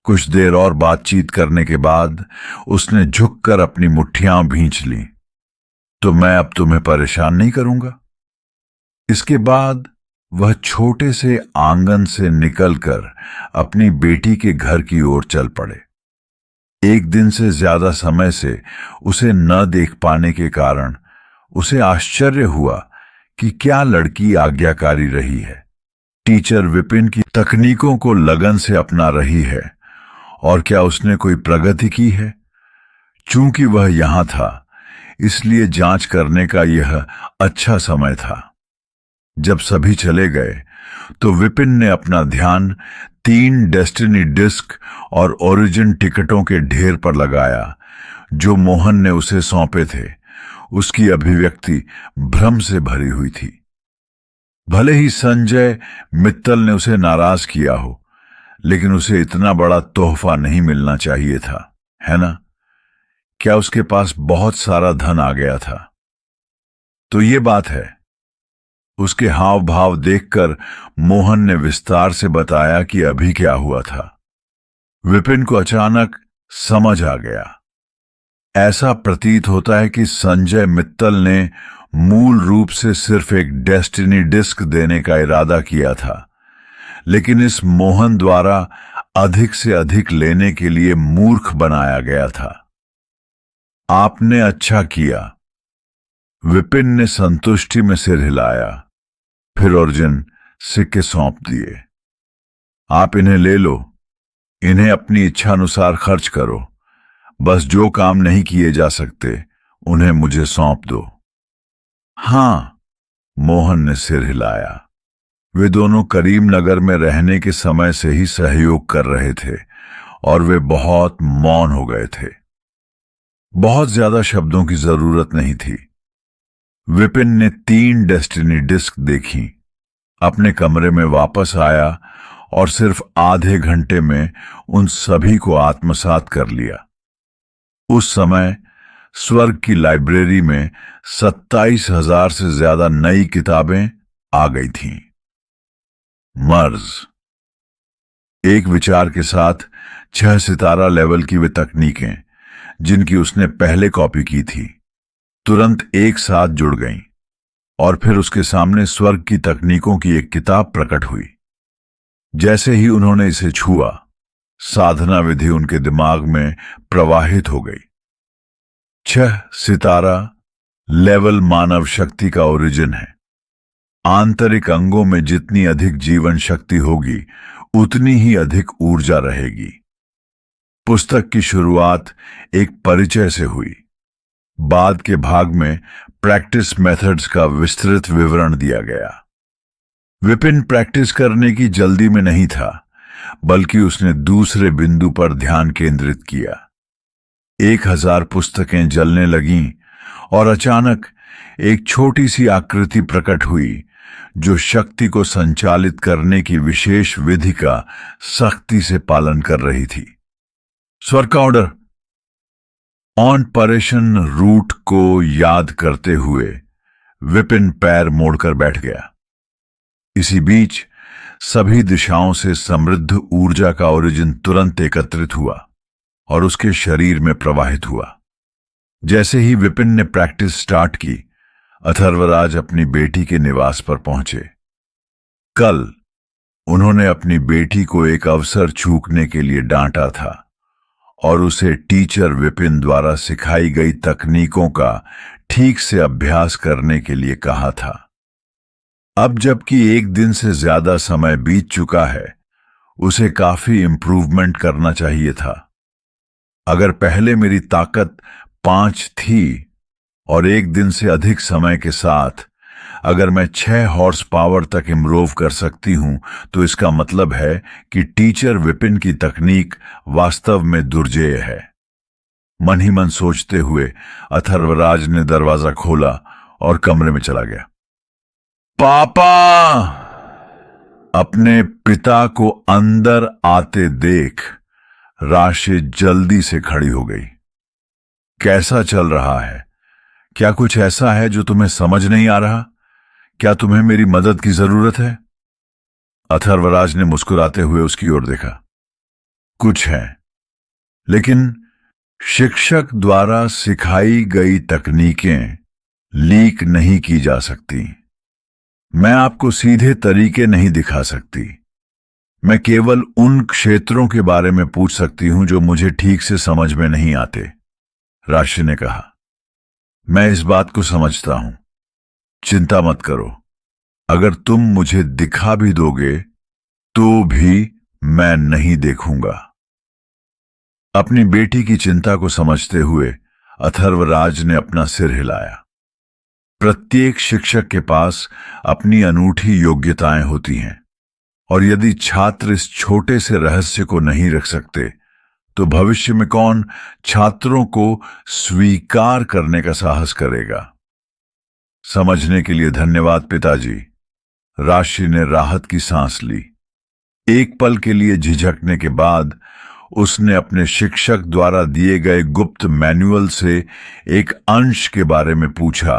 कुछ देर और बातचीत करने के बाद उसने झुककर अपनी मुट्ठियां भींच लीं। तो मैं अब तुम्हें परेशान नहीं करूंगा। इसके बाद वह छोटे से आंगन से निकलकर अपनी बेटी के घर की ओर चल पड़े। एक दिन से ज्यादा समय से उसे न देख पाने के कारण उसे आश्चर्य हुआ कि क्या लड़की आज्ञाकारी रही है, टीचर विपिन की तकनीकों को लगन से अपना रही है, और क्या उसने कोई प्रगति की है। चूंकि वह यहां था, इसलिए जांच करने का यह अच्छा समय था। जब सभी चले गए तो विपिन ने अपना ध्यान 3 डेस्टिनी डिस्क और ओरिजिन टिकटों के ढेर पर लगाया जो मोहन ने उसे सौंपे थे। उसकी अभिव्यक्ति भ्रम से भरी हुई थी। भले ही संजय मित्तल ने उसे नाराज किया हो, लेकिन उसे इतना बड़ा तोहफा नहीं मिलना चाहिए था, है ना? क्या उसके पास बहुत सारा धन आ गया था? तो ये बात है। उसके हाव भाव देखकर मोहन ने विस्तार से बताया कि अभी क्या हुआ था। विपिन को अचानक समझ आ गया। ऐसा प्रतीत होता है कि संजय मित्तल ने मूल रूप से सिर्फ एक डेस्टिनी डिस्क देने का इरादा किया था, लेकिन इस मोहन द्वारा अधिक से अधिक लेने के लिए मूर्ख बनाया गया था। आपने अच्छा किया। विपिन ने संतुष्टि में सिर हिलाया, फिर ओरिजिन सिक्के सौंप दिए। आप इन्हें ले लो, इन्हें अपनी इच्छानुसार खर्च करो। बस जो काम नहीं किए जा सकते उन्हें मुझे सौंप दो। हां, मोहन ने सिर हिलाया। वे दोनों करीमनगर में रहने के समय से ही सहयोग कर रहे थे और वे बहुत मौन हो गए थे। बहुत ज्यादा शब्दों की जरूरत नहीं थी। विपिन ने 3 डेस्टिनी डिस्क देखी, अपने कमरे में वापस आया और सिर्फ आधे घंटे में उन सभी को आत्मसात कर लिया। उस समय स्वर्ग की लाइब्रेरी में 27,000 से ज्यादा नई किताबें आ गई थीं। मर्ज एक विचार के साथ 6 सितारा लेवल की वे तकनीकें, जिनकी उसने पहले कॉपी की थी, तुरंत एक साथ जुड़ गईं, और फिर उसके सामने स्वर्ग की तकनीकों की एक किताब प्रकट हुई। जैसे ही उन्होंने इसे छुआ, साधना विधि उनके दिमाग में प्रवाहित हो गई। 6 सितारा लेवल मानव शक्ति का ओरिजिन है। आंतरिक अंगों में जितनी अधिक जीवन शक्ति होगी, उतनी ही अधिक ऊर्जा रहेगी। पुस्तक की शुरुआत एक परिचय से हुई। बाद के भाग में प्रैक्टिस मेथड्स का विस्तृत विवरण दिया गया। विपिन प्रैक्टिस करने की जल्दी में नहीं था, बल्कि उसने दूसरे बिंदु पर ध्यान केंद्रित किया। 1000 पुस्तकें जलने लगीं और अचानक एक छोटी सी आकृति प्रकट हुई जो शक्ति को संचालित करने की विशेष विधि का सख्ती से पालन कर रही थी। स्वर्ग का ऑर्डर। ऑन परेशन रूट को याद करते हुए विपिन पैर मोड़कर बैठ गया। इसी बीच सभी दिशाओं से समृद्ध ऊर्जा का ओरिजिन तुरंत एकत्रित हुआ और उसके शरीर में प्रवाहित हुआ। जैसे ही विपिन ने प्रैक्टिस स्टार्ट की, अथर्वराज अपनी बेटी के निवास पर पहुंचे। कल उन्होंने अपनी बेटी को एक अवसर चूकने के लिए डांटा था और उसे टीचर विपिन द्वारा सिखाई गई तकनीकों का ठीक से अभ्यास करने के लिए कहा था। अब जबकि एक दिन से ज्यादा समय बीत चुका है, उसे काफी इंप्रूवमेंट करना चाहिए था। अगर पहले मेरी ताकत 5 थी और एक दिन से अधिक समय के साथ अगर मैं 6 हॉर्स पावर तक इम्प्रूव कर सकती हूं, तो इसका मतलब है कि टीचर विपिन की तकनीक वास्तव में दुर्जेय है। मन ही मन सोचते हुए अथर्वराज ने दरवाजा खोला और कमरे में चला गया। पापा! अपने पिता को अंदर आते देख राशि जल्दी से खड़ी हो गई। कैसा चल रहा है? क्या कुछ ऐसा है जो तुम्हें समझ नहीं आ रहा? क्या तुम्हें मेरी मदद की जरूरत है? अथर्वराज ने मुस्कुराते हुए उसकी ओर देखा। कुछ है, लेकिन शिक्षक द्वारा सिखाई गई तकनीकें लीक नहीं की जा सकती। मैं आपको सीधे तरीके नहीं दिखा सकती। मैं केवल उन क्षेत्रों के बारे में पूछ सकती हूं जो मुझे ठीक से समझ में नहीं आते, राशि ने कहा। मैं इस बात को समझता हूं, चिंता मत करो। अगर तुम मुझे दिखा भी दोगे तो भी मैं नहीं देखूंगा। अपनी बेटी की चिंता को समझते हुए अथर्वराज ने अपना सिर हिलाया। प्रत्येक शिक्षक के पास अपनी अनूठी योग्यताएं होती हैं, और यदि छात्र इस छोटे से रहस्य को नहीं रख सकते तो भविष्य में कौन छात्रों को स्वीकार करने का साहस करेगा। समझने के लिए धन्यवाद पिताजी। राशि ने राहत की सांस ली। एक पल के लिए झिझकने के बाद उसने अपने शिक्षक द्वारा दिए गए गुप्त मैनुअल से एक अंश के बारे में पूछा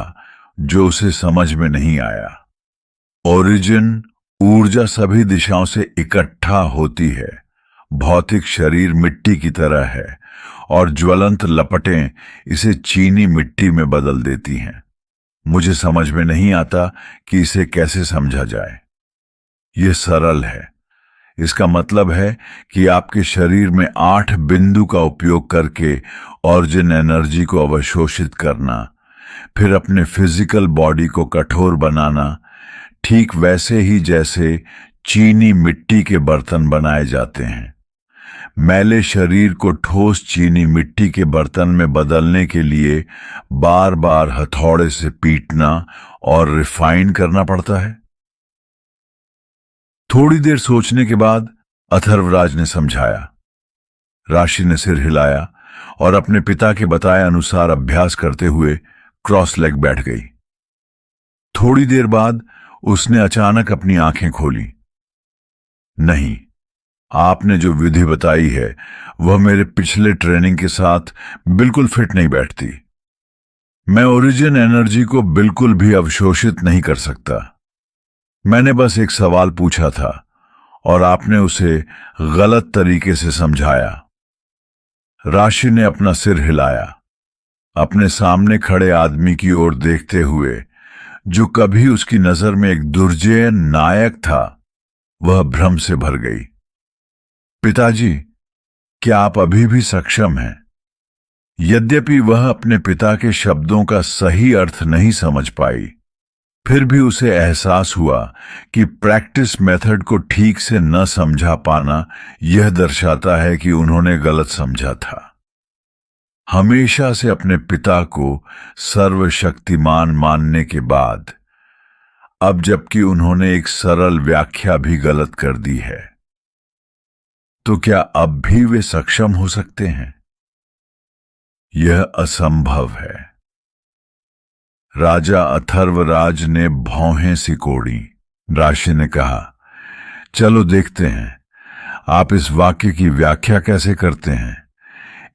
जो उसे समझ में नहीं आया। ओरिजिन ऊर्जा सभी दिशाओं से इकट्ठा होती है। भौतिक शरीर मिट्टी की तरह है और ज्वलंत लपटें इसे चीनी मिट्टी में बदल देती हैं। मुझे समझ में नहीं आता कि इसे कैसे समझा जाए। यह सरल है। इसका मतलब है कि आपके शरीर में 8 बिंदु का उपयोग करके ओरिजिन एनर्जी को अवशोषित करना, फिर अपने फिजिकल बॉडी को कठोर बनाना, ठीक वैसे ही जैसे चीनी मिट्टी के बर्तन बनाए जाते हैं। मैले शरीर को ठोस चीनी मिट्टी के बर्तन में बदलने के लिए बार बार हथौड़े से पीटना और रिफाइन करना पड़ता है। थोड़ी देर सोचने के बाद अथर्वराज ने समझाया। राशि ने सिर हिलाया और अपने पिता के बताए अनुसार अभ्यास करते हुए क्रॉस लेग बैठ गई। थोड़ी देर बाद उसने अचानक अपनी आंखें खोली। नहीं, आपने जो विधि बताई है वह मेरे पिछले ट्रेनिंग के साथ बिल्कुल फिट नहीं बैठती। मैं ओरिजिन एनर्जी को बिल्कुल भी अवशोषित नहीं कर सकता। मैंने बस एक सवाल पूछा था और आपने उसे गलत तरीके से समझाया। राशि ने अपना सिर हिलाया, अपने सामने खड़े आदमी की ओर देखते हुए जो कभी उसकी नजर में एक दुर्जेय नायक था, वह भ्रम से भर गई। पिताजी, क्या आप अभी भी सक्षम हैं? यद्यपि वह अपने पिता के शब्दों का सही अर्थ नहीं समझ पाई, फिर भी उसे एहसास हुआ कि प्रैक्टिस मेथड को ठीक से न समझा पाना यह दर्शाता है कि उन्होंने गलत समझा था। हमेशा से अपने पिता को सर्वशक्तिमान मानने के बाद अब जबकि उन्होंने एक सरल व्याख्या भी गलत कर दी है, तो क्या अब भी वे सक्षम हो सकते हैं? यह असंभव है। राजा अथर्वराज ने भौहें सिकोड़ी। राशि ने कहा, चलो देखते हैं आप इस वाक्य की व्याख्या कैसे करते हैं।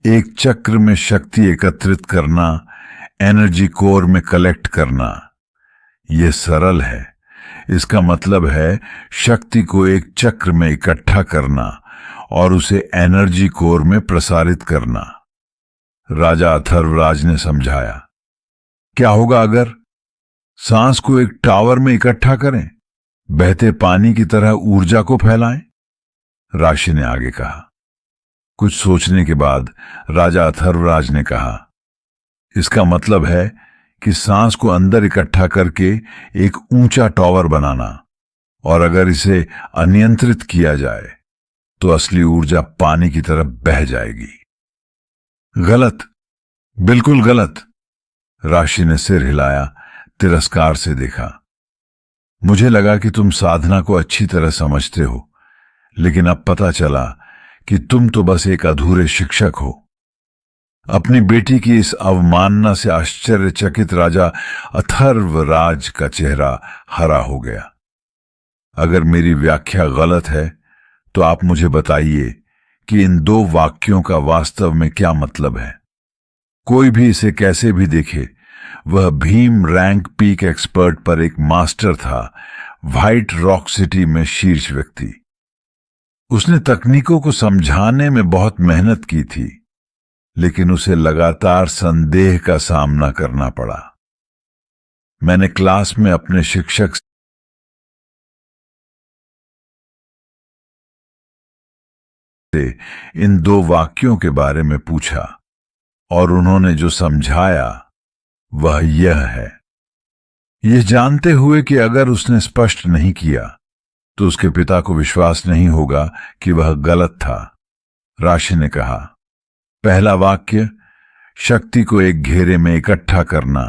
एक चक्र में शक्ति एकत्रित करना, एनर्जी कोर में कलेक्ट करना। यह सरल है। इसका मतलब है शक्ति को एक चक्र में इकट्ठा करना और उसे एनर्जी कोर में प्रसारित करना। राजा अथर्वराज ने समझाया। क्या होगा अगर सांस को एक टावर में इकट्ठा करें, बहते पानी की तरह ऊर्जा को फैलाएं? राशि ने आगे कहा। कुछ सोचने के बाद राजा अथर्वराज ने कहा, इसका मतलब है कि सांस को अंदर इकट्ठा करके एक ऊंचा टावर बनाना, और अगर इसे अनियंत्रित किया जाए तो असली ऊर्जा पानी की तरफ बह जाएगी। गलत, बिल्कुल गलत। राशि ने सिर हिलाया, तिरस्कार से देखा। मुझे लगा कि तुम साधना को अच्छी तरह समझते हो, लेकिन अब पता चला कि तुम तो बस एक अधूरे शिक्षक हो। अपनी बेटी की इस अवमानना से आश्चर्यचकित राजा अथर्वराज का चेहरा हरा हो गया। अगर मेरी व्याख्या गलत है तो आप मुझे बताइए कि इन 2 वाक्यों का वास्तव में क्या मतलब है। कोई भी इसे कैसे भी देखे, वह भीम रैंक पीक एक्सपर्ट पर एक मास्टर था, व्हाइट रॉक सिटी में शीर्ष व्यक्ति। उसने तकनीकों को समझाने में बहुत मेहनत की थी, लेकिन उसे लगातार संदेह का सामना करना पड़ा। मैंने क्लास में अपने शिक्षक से इन 2 वाक्यों के बारे में पूछा और उन्होंने जो समझाया वह यह है। यह जानते हुए कि अगर उसने स्पष्ट नहीं किया तो उसके पिता को विश्वास नहीं होगा कि वह गलत था। राशि ने कहा, पहला वाक्य शक्ति को एक घेरे में इकट्ठा करना,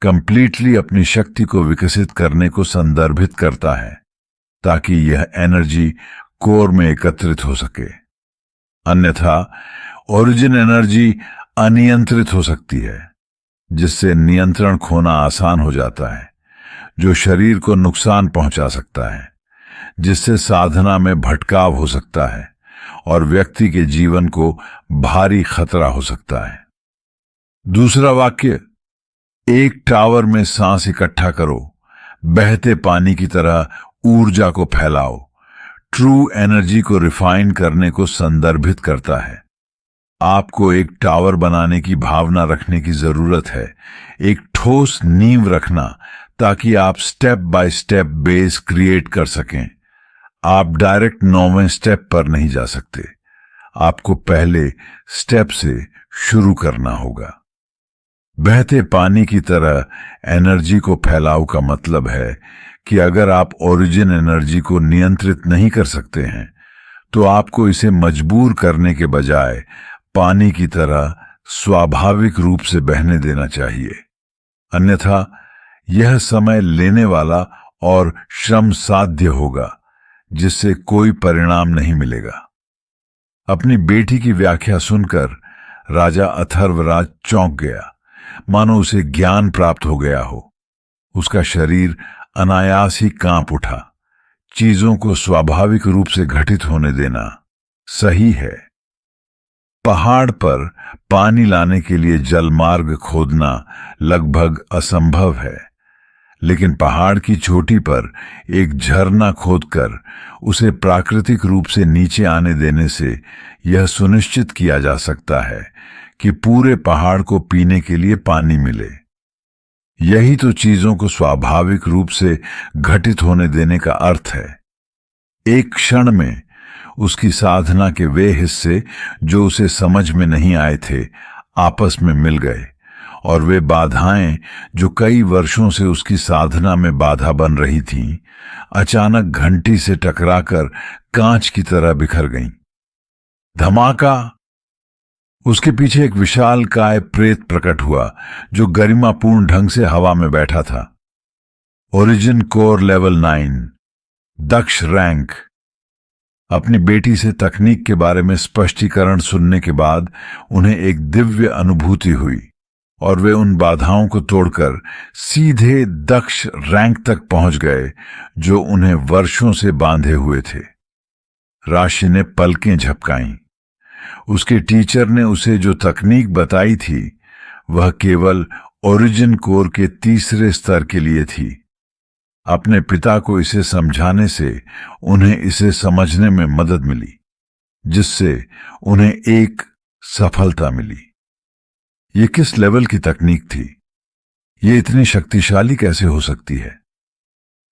कंप्लीटली अपनी शक्ति को विकसित करने को संदर्भित करता है ताकि यह एनर्जी कोर में एकत्रित हो सके। अन्यथा ओरिजिन एनर्जी अनियंत्रित हो सकती है, जिससे नियंत्रण खोना आसान हो जाता है, जो शरीर को नुकसान पहुंचा सकता है, जिससे साधना में भटकाव हो सकता है और व्यक्ति के जीवन को भारी खतरा हो सकता है। दूसरा वाक्य, एक टावर में सांस इकट्ठा करो, बहते पानी की तरह ऊर्जा को फैलाओ, ट्रू एनर्जी को रिफाइन करने को संदर्भित करता है। आपको एक टावर बनाने की भावना रखने की जरूरत है, एक ठोस नींव रखना, ताकि आप step by step base create कर सकें। आप डायरेक्ट 9वें स्टेप पर नहीं जा सकते, आपको पहले स्टेप से शुरू करना होगा। बहते पानी की तरह एनर्जी को फैलाओ का मतलब है कि अगर आप ओरिजिन एनर्जी को नियंत्रित नहीं कर सकते हैं तो आपको इसे मजबूर करने के बजाय पानी की तरह स्वाभाविक रूप से बहने देना चाहिए। अन्यथा यह समय लेने वाला और श्रम साध्य होगा, जिससे कोई परिणाम नहीं मिलेगा। अपनी बेटी की व्याख्या सुनकर राजा अथर्वराज चौंक गया, मानो उसे ज्ञान प्राप्त हो गया हो। उसका शरीर अनायास ही कांप उठा। चीजों को स्वाभाविक रूप से घटित होने देना सही है। पहाड़ पर पानी लाने के लिए जलमार्ग खोदना लगभग असंभव है, लेकिन पहाड़ की चोटी पर एक झरना खोदकर उसे प्राकृतिक रूप से नीचे आने देने से यह सुनिश्चित किया जा सकता है कि पूरे पहाड़ को पीने के लिए पानी मिले। यही तो चीजों को स्वाभाविक रूप से घटित होने देने का अर्थ है। एक क्षण में उसकी साधना के वे हिस्से जो उसे समझ में नहीं आए थे आपस में मिल गए, और वे बाधाएं जो कई वर्षों से उसकी साधना में बाधा बन रही थीं, अचानक घंटी से टकराकर कांच की तरह बिखर गईं। धमाका! उसके पीछे एक विशालकाय प्रेत प्रकट हुआ जो गरिमापूर्ण ढंग से हवा में बैठा था। ओरिजिन कोर लेवल 9, दक्ष रैंक। अपनी बेटी से तकनीक के बारे में स्पष्टीकरण सुनने के बाद उन्हें एक दिव्य अनुभूति हुई और वे उन बाधाओं को तोड़कर सीधे दक्ष रैंक तक पहुंच गए जो उन्हें वर्षों से बांधे हुए थे। राशि ने पलकें झपकाईं। उसके टीचर ने उसे जो तकनीक बताई थी वह केवल ओरिजिन कोर के 3रे स्तर के लिए थी। अपने पिता को इसे समझाने से उन्हें इसे समझने में मदद मिली, जिससे उन्हें एक सफलता मिली। ये किस लेवल की तकनीक थी? ये इतनी शक्तिशाली कैसे हो सकती है?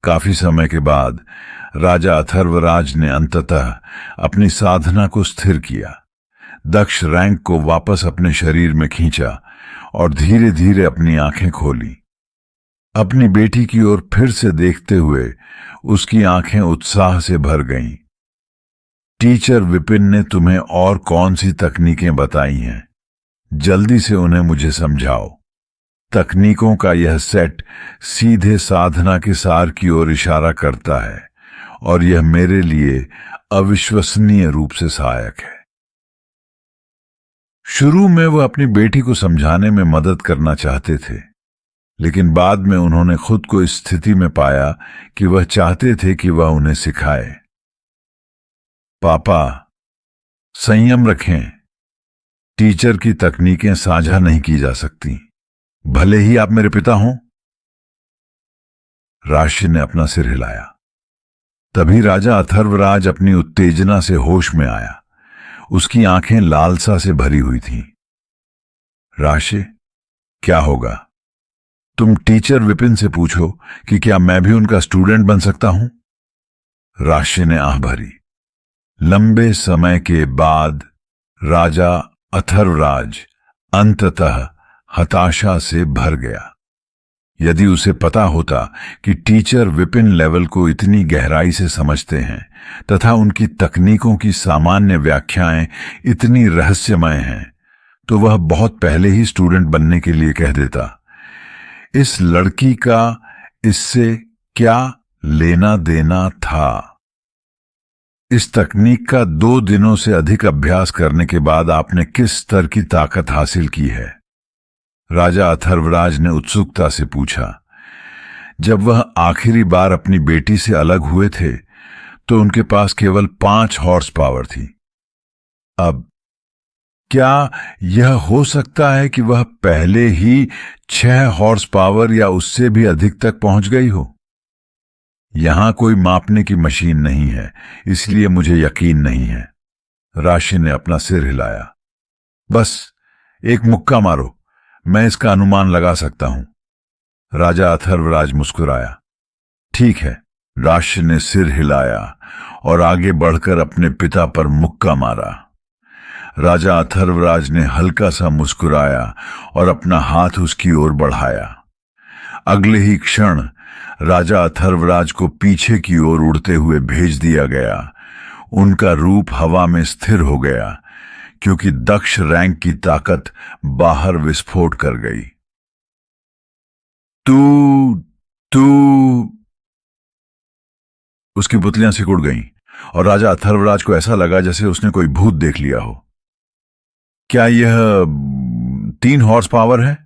काफी समय के बाद राजा अथर्वराज ने अंततः अपनी साधना को स्थिर किया, दक्ष रैंक को वापस अपने शरीर में खींचा और धीरे धीरे अपनी आंखें खोली। अपनी बेटी की ओर फिर से देखते हुए उसकी आंखें उत्साह से भर गईं। टीचर विपिन ने तुम्हें और कौन सी तकनीकें बताई हैं? जल्दी से उन्हें मुझे समझाओ। तकनीकों का यह सेट सीधे साधना के सार की ओर इशारा करता है और यह मेरे लिए अविश्वसनीय रूप से सहायक है। शुरू में वह अपनी बेटी को समझाने में मदद करना चाहते थे, लेकिन बाद में उन्होंने खुद को इस स्थिति में पाया कि वह चाहते थे कि वह उन्हें सिखाए। पापा, संयम रखें। टीचर की तकनीकें साझा नहीं की जा सकती, भले ही आप मेरे पिता हों। राशि ने अपना सिर हिलाया। तभी राजा अथर्वराज अपनी उत्तेजना से होश में आया। उसकी आंखें लालसा से भरी हुई थीं। राशे, क्या होगा? तुम टीचर विपिन से पूछो कि क्या मैं भी उनका स्टूडेंट बन सकता हूं। राशे ने आह भरी। लंबे समय के बाद राजा अथर्वराज अंततः हताशा से भर गया। यदि उसे पता होता कि टीचर विपिन लेवल को इतनी गहराई से समझते हैं तथा उनकी तकनीकों की सामान्य व्याख्याएं इतनी रहस्यमय हैं, तो वह बहुत पहले ही स्टूडेंट बनने के लिए कह देता। इस लड़की का इससे क्या लेना देना था? इस तकनीक का 2 दिनों से अधिक अभ्यास करने के बाद आपने किस स्तर की ताकत हासिल की है? राजा अथर्वराज ने उत्सुकता से पूछा। जब वह आखिरी बार अपनी बेटी से अलग हुए थे तो उनके पास केवल 5 हॉर्स पावर थी। अब क्या यह हो सकता है कि वह पहले ही 6 हॉर्स पावर या उससे भी अधिक तक पहुंच गई हो? यहां कोई मापने की मशीन नहीं है, इसलिए मुझे यकीन नहीं है। राशि ने अपना सिर हिलाया। बस एक मुक्का मारो, मैं इसका अनुमान लगा सकता हूं। राजा अथर्वराज मुस्कुराया। ठीक है। राशि ने सिर हिलाया और आगे बढ़कर अपने पिता पर मुक्का मारा। राजा अथर्वराज ने हल्का सा मुस्कुराया और अपना हाथ उसकी ओर बढ़ाया। अगले ही क्षण राजा अथर्वराज को पीछे की ओर उड़ते हुए भेज दिया गया। उनका रूप हवा में स्थिर हो गया क्योंकि दक्ष रैंक की ताकत बाहर विस्फोट कर गई। तू उसकी पुतलियां सिकुड़ गईं और राजा अथर्वराज को ऐसा लगा जैसे उसने कोई भूत देख लिया हो। क्या यह 3 हॉर्स पावर है?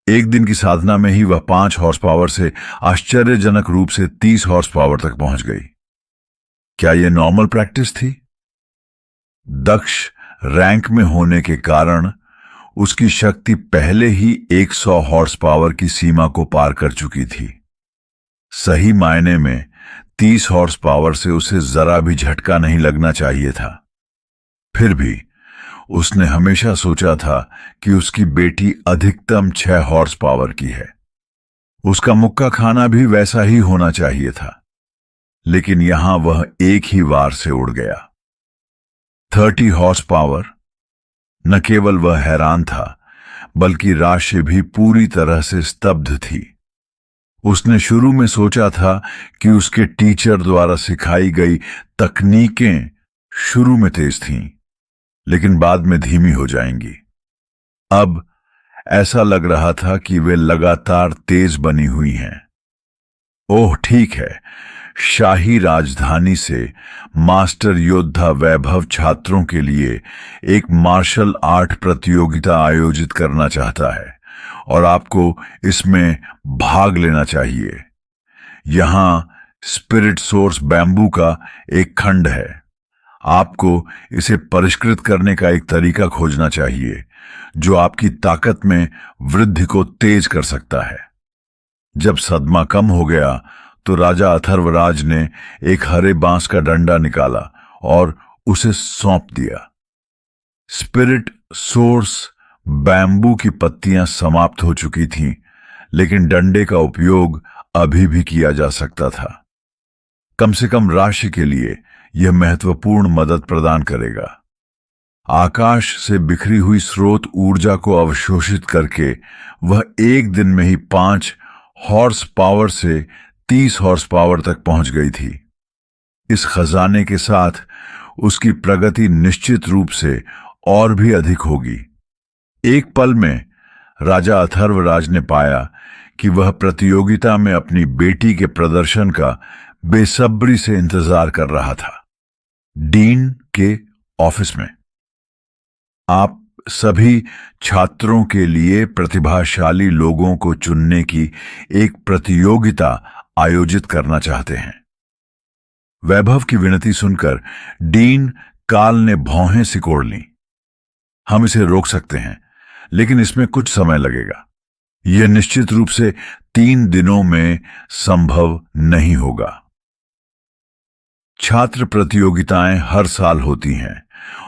एक दिन की साधना में ही वह 5 हॉर्स पावर से आश्चर्यजनक रूप से 30 हॉर्स पावर तक पहुंच गई। क्या यह नॉर्मल प्रैक्टिस थी? दक्ष रैंक में होने के कारण उसकी शक्ति पहले ही 100 हॉर्स पावर की सीमा को पार कर चुकी थी। सही मायने में 30 हॉर्स पावर से उसे जरा भी झटका नहीं लगना चाहिए था। फिर भी उसने हमेशा सोचा था कि उसकी बेटी अधिकतम 6 हॉर्स पावर की है। उसका मुक्का खाना भी वैसा ही होना चाहिए था, लेकिन यहां वह एक ही वार से उड़ गया। 30 हॉर्स पावर। न केवल वह हैरान था, बल्कि राशि भी पूरी तरह से स्तब्ध थी। उसने शुरू में सोचा था कि उसके टीचर द्वारा सिखाई गई तकनीकें शुरू में तेज थीं, लेकिन बाद में धीमी हो जाएंगी। अब ऐसा लग रहा था कि वे लगातार तेज बनी हुई हैं। ओह ठीक है, शाही राजधानी से मास्टर योद्धा वैभव छात्रों के लिए एक मार्शल आर्ट प्रतियोगिता आयोजित करना चाहता है और आपको इसमें भाग लेना चाहिए। यहां स्पिरिट सोर्स बैम्बू का एक खंड है। आपको इसे परिष्कृत करने का एक तरीका खोजना चाहिए जो आपकी ताकत में वृद्धि को तेज कर सकता है। जब सदमा कम हो गया तो राजा अथर्वराज ने एक हरे बांस का डंडा निकाला और उसे सौंप दिया। स्पिरिट सोर्स बैम्बू की पत्तियां समाप्त हो चुकी थीं, लेकिन डंडे का उपयोग अभी भी किया जा सकता था। कम से कम राशि के लिए यह महत्वपूर्ण मदद प्रदान करेगा। आकाश से बिखरी हुई स्रोत ऊर्जा को अवशोषित करके वह एक दिन में ही 5 हॉर्स पावर से 30 हॉर्स पावर तक पहुंच गई थी। इस खजाने के साथ उसकी प्रगति निश्चित रूप से और भी अधिक होगी। एक पल में राजा अथर्वराज ने पाया कि वह प्रतियोगिता में अपनी बेटी के प्रदर्शन का बेसब्री से इंतजार कर रहा था। डीन के ऑफिस में आप सभी छात्रों के लिए प्रतिभाशाली लोगों को चुनने की एक प्रतियोगिता आयोजित करना चाहते हैं। वैभव की विनती सुनकर डीन काल ने भौहें सिकोड़ लीं। हम इसे रोक सकते हैं, लेकिन इसमें कुछ समय लगेगा। यह निश्चित रूप से 3 दिनों में संभव नहीं होगा। छात्र प्रतियोगिताएं हर साल होती हैं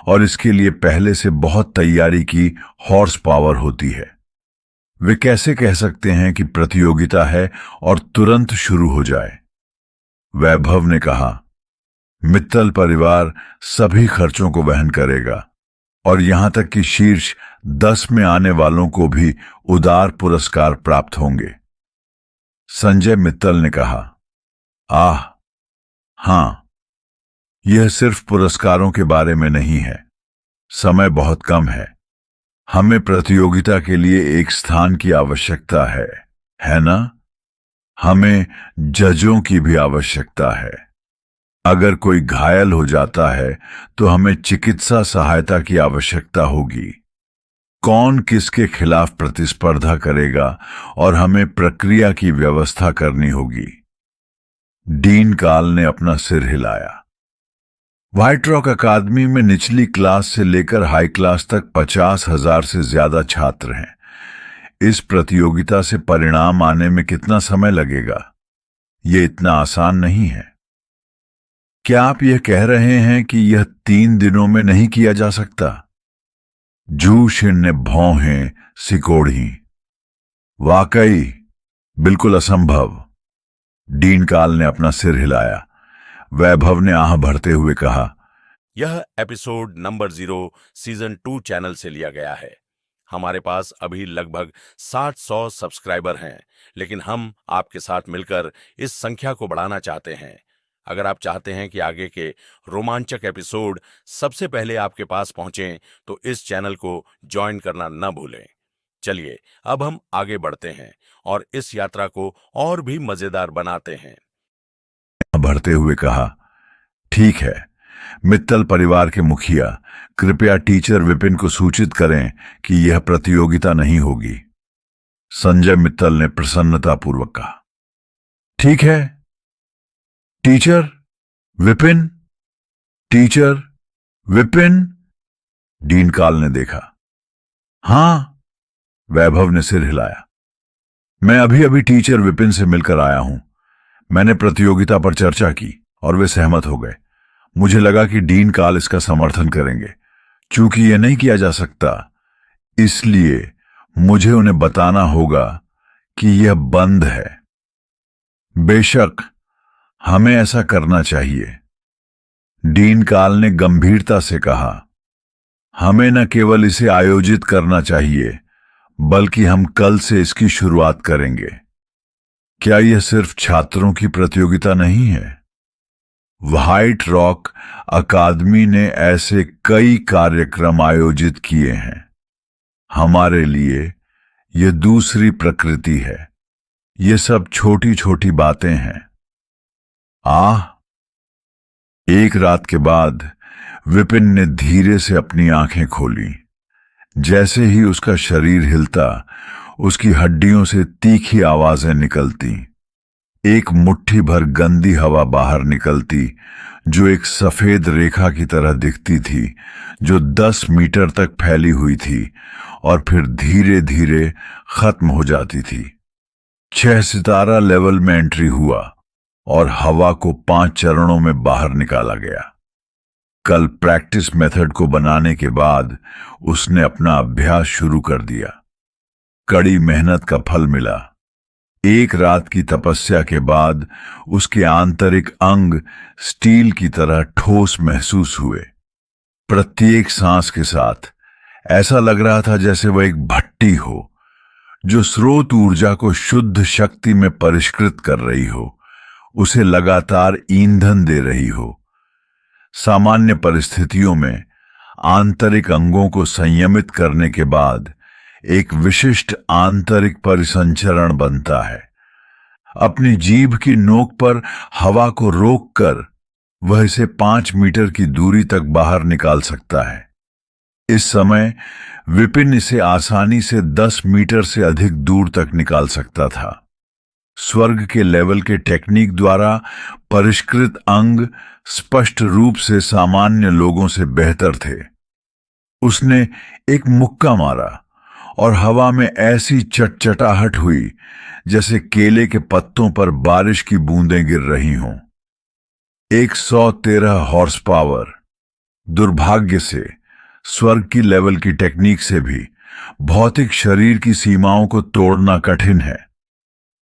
और इसके लिए पहले से बहुत तैयारी की हॉर्स पावर होती है। वे कैसे कह सकते हैं कि प्रतियोगिता है और तुरंत शुरू हो जाए? वैभव ने कहा, मित्तल परिवार सभी खर्चों को वहन करेगा और यहां तक कि शीर्ष 10 में आने वालों को भी उदार पुरस्कार प्राप्त होंगे। संजय मित्तल ने कहा, आह, हां, यह सिर्फ पुरस्कारों के बारे में नहीं है। समय बहुत कम है। हमें प्रतियोगिता के लिए एक स्थान की आवश्यकता है ना? हमें जजों की भी आवश्यकता है। अगर कोई घायल हो जाता है तो हमें चिकित्सा सहायता की आवश्यकता होगी। कौन किसके खिलाफ प्रतिस्पर्धा करेगा और हमें प्रक्रिया की व्यवस्था करनी होगी। डीन काल ने अपना सिर हिलाया। व्हाइट रॉक अकादमी में निचली क्लास से लेकर हाई क्लास तक 50,000 से ज्यादा छात्र हैं। इस प्रतियोगिता से परिणाम आने में कितना समय लगेगा? यह इतना आसान नहीं है। क्या आप यह कह रहे हैं कि यह 3 दिनों में नहीं किया जा सकता? जूशिन ने भौहें सिकोड़ी। वाकई बिल्कुल असंभव। डीन काल ने अपना सिर हिलाया। वैभव ने आह भरते हुए कहा, यह एपिसोड नंबर 0 सीजन 2 चैनल से लिया गया है। हमारे पास अभी लगभग 60-100 सब्सक्राइबर हैं, लेकिन हम आपके साथ मिलकर इस संख्या को बढ़ाना चाहते हैं। अगर आप चाहते हैं कि आगे के रोमांचक एपिसोड सबसे पहले आपके पास पहुंचें, तो इस चैनल को ज्वाइन करना न भूलें। चलिए अब हम आगे बढ़ते हैं और इस यात्रा को और भी मजेदार बनाते हैं। भरते हुए कहा, ठीक है, मित्तल परिवार के मुखिया, कृपया टीचर विपिन को सूचित करें कि यह प्रतियोगिता नहीं होगी। संजय मित्तल ने प्रसन्नतापूर्वक कहा, ठीक है, teacher Vipin, teacher Vipin. Dean काल ने देखा। हां, वैभव ने सिर हिलाया। मैं अभी अभी टीचर विपिन से मिलकर आया हूं। मैंने प्रतियोगिता पर चर्चा की और वे सहमत हो गए। मुझे लगा कि डीन काल इसका समर्थन करेंगे। चूंकि यह नहीं किया जा सकता, इसलिए मुझे उन्हें बताना होगा कि यह बंद है। बेशक हमें ऐसा करना चाहिए। डीन काल ने गंभीरता से कहा, हमें न केवल इसे आयोजित करना चाहिए, बल्कि हम कल से इसकी शुरुआत करेंगे। क्या यह सिर्फ छात्रों की प्रतियोगिता नहीं है? व्हाइट रॉक अकादमी ने ऐसे कई कार्यक्रम आयोजित किए हैं। हमारे लिए यह दूसरी प्रकृति है। ये सब छोटी छोटी बातें हैं। एक रात के बाद विपिन ने धीरे से अपनी आंखें खोली। जैसे ही उसका शरीर हिलता, उसकी हड्डियों से तीखी आवाजें निकलती। एक मुट्ठी भर गंदी हवा बाहर निकलती, जो एक सफेद रेखा की तरह दिखती थी, जो 10 मीटर तक फैली हुई थी और फिर धीरे धीरे खत्म हो जाती थी। 6 सितारा लेवल में एंट्री हुआ और हवा को 5 चरणों में बाहर निकाला गया। कल प्रैक्टिस मेथड को बनाने के बाद उसने अपना अभ्यास शुरू कर दिया। कड़ी मेहनत का फल मिला। एक रात की तपस्या के बाद उसके आंतरिक अंग स्टील की तरह ठोस महसूस हुए। प्रत्येक सांस के साथ ऐसा लग रहा था जैसे वह एक भट्टी हो, जो स्रोत ऊर्जा को शुद्ध शक्ति में परिष्कृत कर रही हो, उसे लगातार ईंधन दे रही हो। सामान्य परिस्थितियों में आंतरिक अंगों को संयमित करने के बाद एक विशिष्ट आंतरिक परिसंचरण बनता है। अपनी जीभ की नोक पर हवा को रोककर वह इसे 5 मीटर की दूरी तक बाहर निकाल सकता है। इस समय विपिन इसे आसानी से 10 मीटर से अधिक दूर तक निकाल सकता था। स्वर्ग के लेवल के टेक्निक द्वारा परिष्कृत अंग स्पष्ट रूप से सामान्य लोगों से बेहतर थे। उसने एक मुक्का मारा और हवा में ऐसी चटचटाहट हुई जैसे केले के पत्तों पर बारिश की बूंदें गिर रही हों। 113 हॉर्स पावर। दुर्भाग्य से स्वर्ग की लेवल की टेक्निक से भी भौतिक शरीर की सीमाओं को तोड़ना कठिन है।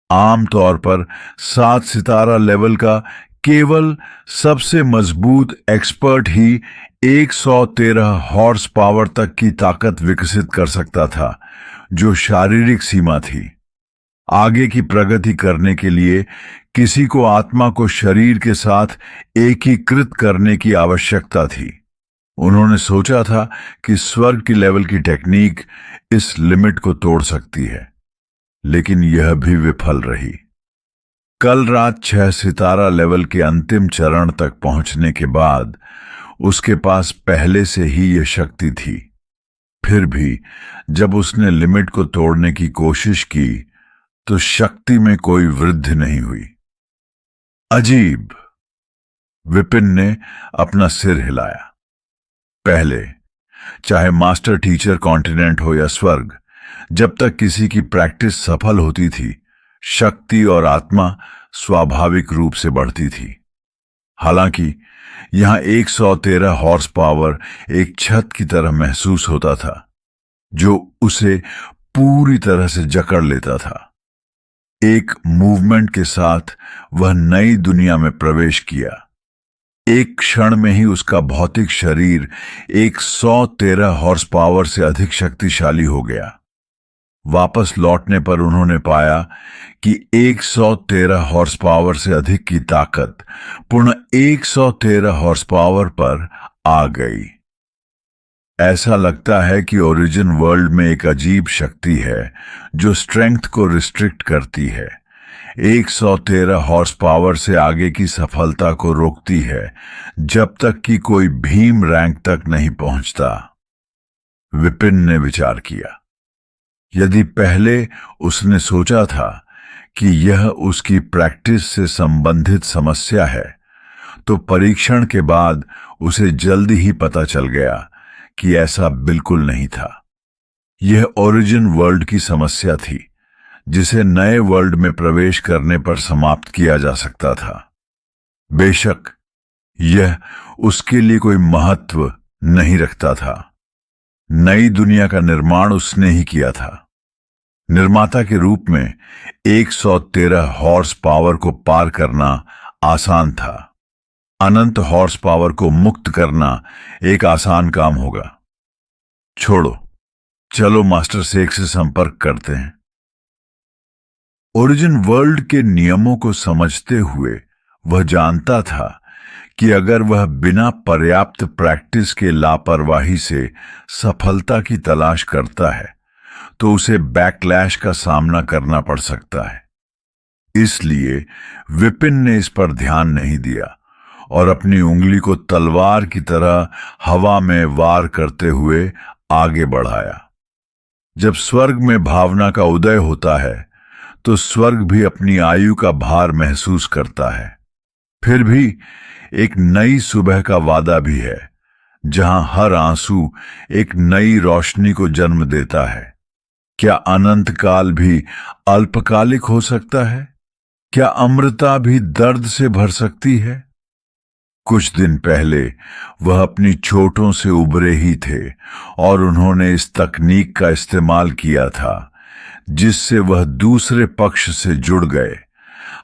आमतौर पर 7 सितारा लेवल का केवल सबसे मजबूत एक्सपर्ट ही 113 हॉर्स पावर तक की ताकत विकसित कर सकता था, जो शारीरिक सीमा थी। आगे की प्रगति करने के लिए किसी को आत्मा को शरीर के साथ एकीकृत करने की आवश्यकता थी। उन्होंने सोचा था कि स्वर्ग की लेवल की टेक्निक इस लिमिट को तोड़ सकती है, लेकिन यह भी विफल रही। कल रात 6 सितारा लेवल के अंतिम चरण तक पहुंचने के बाद उसके पास पहले से ही यह शक्ति थी। फिर भी जब उसने लिमिट को तोड़ने की कोशिश की तो शक्ति में कोई वृद्धि नहीं हुई। अजीब, विपिन ने अपना सिर हिलाया। पहले, चाहे मास्टर टीचर कॉन्टिनेंट हो या स्वर्ग, जब तक किसी की प्रैक्टिस सफल होती थी, शक्ति और आत्मा स्वाभाविक रूप से बढ़ती थी। हालांकि यहां 113 हॉर्स पावर एक छत की तरह महसूस होता था, जो उसे पूरी तरह से जकड़ लेता था। एक मूवमेंट के साथ वह नई दुनिया में प्रवेश किया। एक क्षण में ही उसका भौतिक शरीर 113 हॉर्स पावर से अधिक शक्तिशाली हो गया। वापस लौटने पर उन्होंने पाया कि 113 हॉर्स पावर से अधिक की ताकत पुनः 113 हॉर्स पावर पर आ गई। ऐसा लगता है कि ओरिजिन वर्ल्ड में एक अजीब शक्ति है जो स्ट्रेंथ को रिस्ट्रिक्ट करती है। 113 हॉर्स पावर से आगे की सफलता को रोकती है जब तक कि कोई भीम रैंक तक नहीं पहुंचता। विपिन ने विचार किया। यदि पहले उसने सोचा था कि यह उसकी प्रैक्टिस से संबंधित समस्या है, तो परीक्षण के बाद उसे जल्दी ही पता चल गया कि ऐसा बिल्कुल नहीं था। यह ओरिजिन वर्ल्ड की समस्या थी, जिसे नए वर्ल्ड में प्रवेश करने पर समाप्त किया जा सकता था। बेशक यह उसके लिए कोई महत्व नहीं रखता था। नई दुनिया का निर्माण उसने ही किया था। निर्माता के रूप में 113 हॉर्स पावर को पार करना आसान था। अनंत हॉर्स पावर को मुक्त करना एक आसान काम होगा। छोड़ो, चलो मास्टर शेख से संपर्क करते हैं। ओरिजिन वर्ल्ड के नियमों को समझते हुए वह जानता था कि अगर वह बिना पर्याप्त प्रैक्टिस के लापरवाही से सफलता की तलाश करता है तो उसे बैकलैश का सामना करना पड़ सकता है। इसलिए विपिन ने इस पर ध्यान नहीं दिया और अपनी उंगली को तलवार की तरह हवा में वार करते हुए आगे बढ़ाया। जब स्वर्ग में भावना का उदय होता है तो स्वर्ग भी अपनी आयु का भार महसूस करता है। फिर भी एक नई सुबह का वादा भी है, जहां हर आंसू एक नई रोशनी को जन्म देता है। क्या अनंत काल भी अल्पकालिक हो सकता है? क्या अमृता भी दर्द से भर सकती है? कुछ दिन पहले वह अपनी चोटों से उबरे ही थे और उन्होंने इस तकनीक का इस्तेमाल किया था जिससे वह दूसरे पक्ष से जुड़ गए।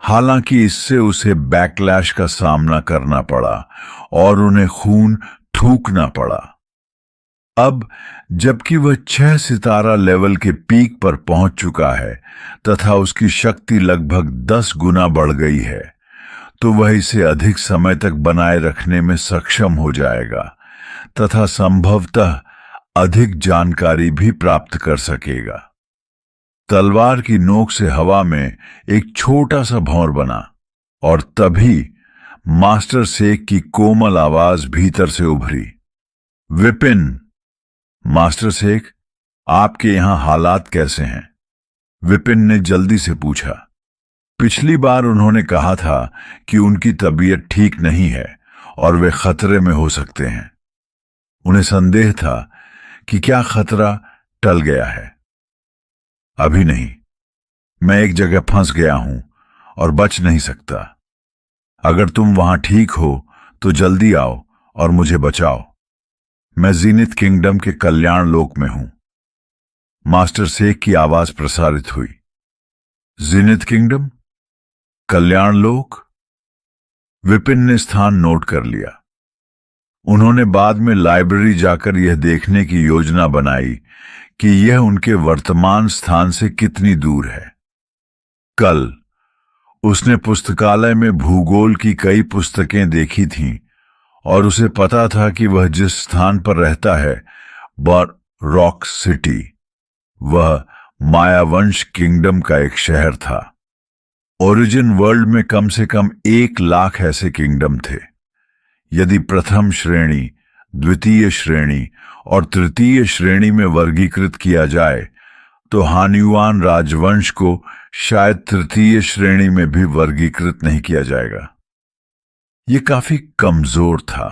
हालांकि इससे उसे बैकलैश का सामना करना पड़ा और उन्हें खून थूकना पड़ा। अब जबकि वह 6 सितारा लेवल के पीक पर पहुंच चुका है तथा उसकी शक्ति लगभग 10 गुना बढ़ गई है, तो वह इसे अधिक समय तक बनाए रखने में सक्षम हो जाएगा तथा संभवतः अधिक जानकारी भी प्राप्त कर सकेगा। तलवार की नोक से हवा में एक छोटा सा भंवर बना और तभी मास्टर शेख की कोमल आवाज भीतर से उभरी। विपिन, मास्टर शेख, आपके यहां हालात कैसे हैं? विपिन ने जल्दी से पूछा। पिछली बार उन्होंने कहा था कि उनकी तबीयत ठीक नहीं है और वे खतरे में हो सकते हैं। उन्हें संदेह था कि क्या खतरा टल गया है। अभी नहीं, मैं एक जगह फंस गया हूं और बच नहीं सकता। अगर तुम वहां ठीक हो तो जल्दी आओ और मुझे बचाओ। मैं जीनित किंगडम के कल्याण लोक में हूं। मास्टर शेख की आवाज प्रसारित हुई। जीनित किंगडम? कल्याण लोक? विपिन ने स्थान नोट कर लिया। उन्होंने बाद में लाइब्रेरी जाकर यह देखने की योजना बनाई कि यह उनके वर्तमान स्थान से कितनी दूर है। कल उसने पुस्तकालय में भूगोल की कई पुस्तकें देखी थीं और उसे पता था कि वह जिस स्थान पर रहता है बॉर रॉक सिटी, वह मायावंश किंगडम का एक शहर था। ओरिजिन वर्ल्ड में कम से कम 1,00,000 ऐसे किंगडम थे। यदि प्रथम श्रेणी, द्वितीय श्रेणी और तृतीय श्रेणी में वर्गीकृत किया जाए तो हान्युआन राजवंश को शायद तृतीय श्रेणी में भी वर्गीकृत नहीं किया जाएगा। यह काफी कमजोर था।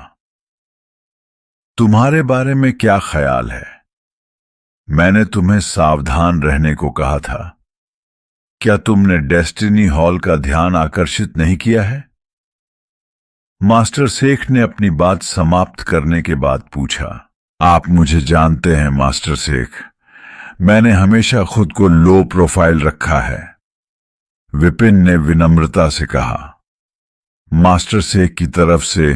तुम्हारे बारे में क्या ख्याल है? मैंने तुम्हें सावधान रहने को कहा था। क्या तुमने डेस्टिनी हॉल का ध्यान आकर्षित नहीं किया है? मास्टर शेख ने अपनी बात समाप्त करने के बाद पूछा। आप मुझे जानते हैं मास्टर शेख, मैंने हमेशा खुद को लो प्रोफाइल रखा है, विपिन ने विनम्रता से कहा। मास्टर शेख की तरफ से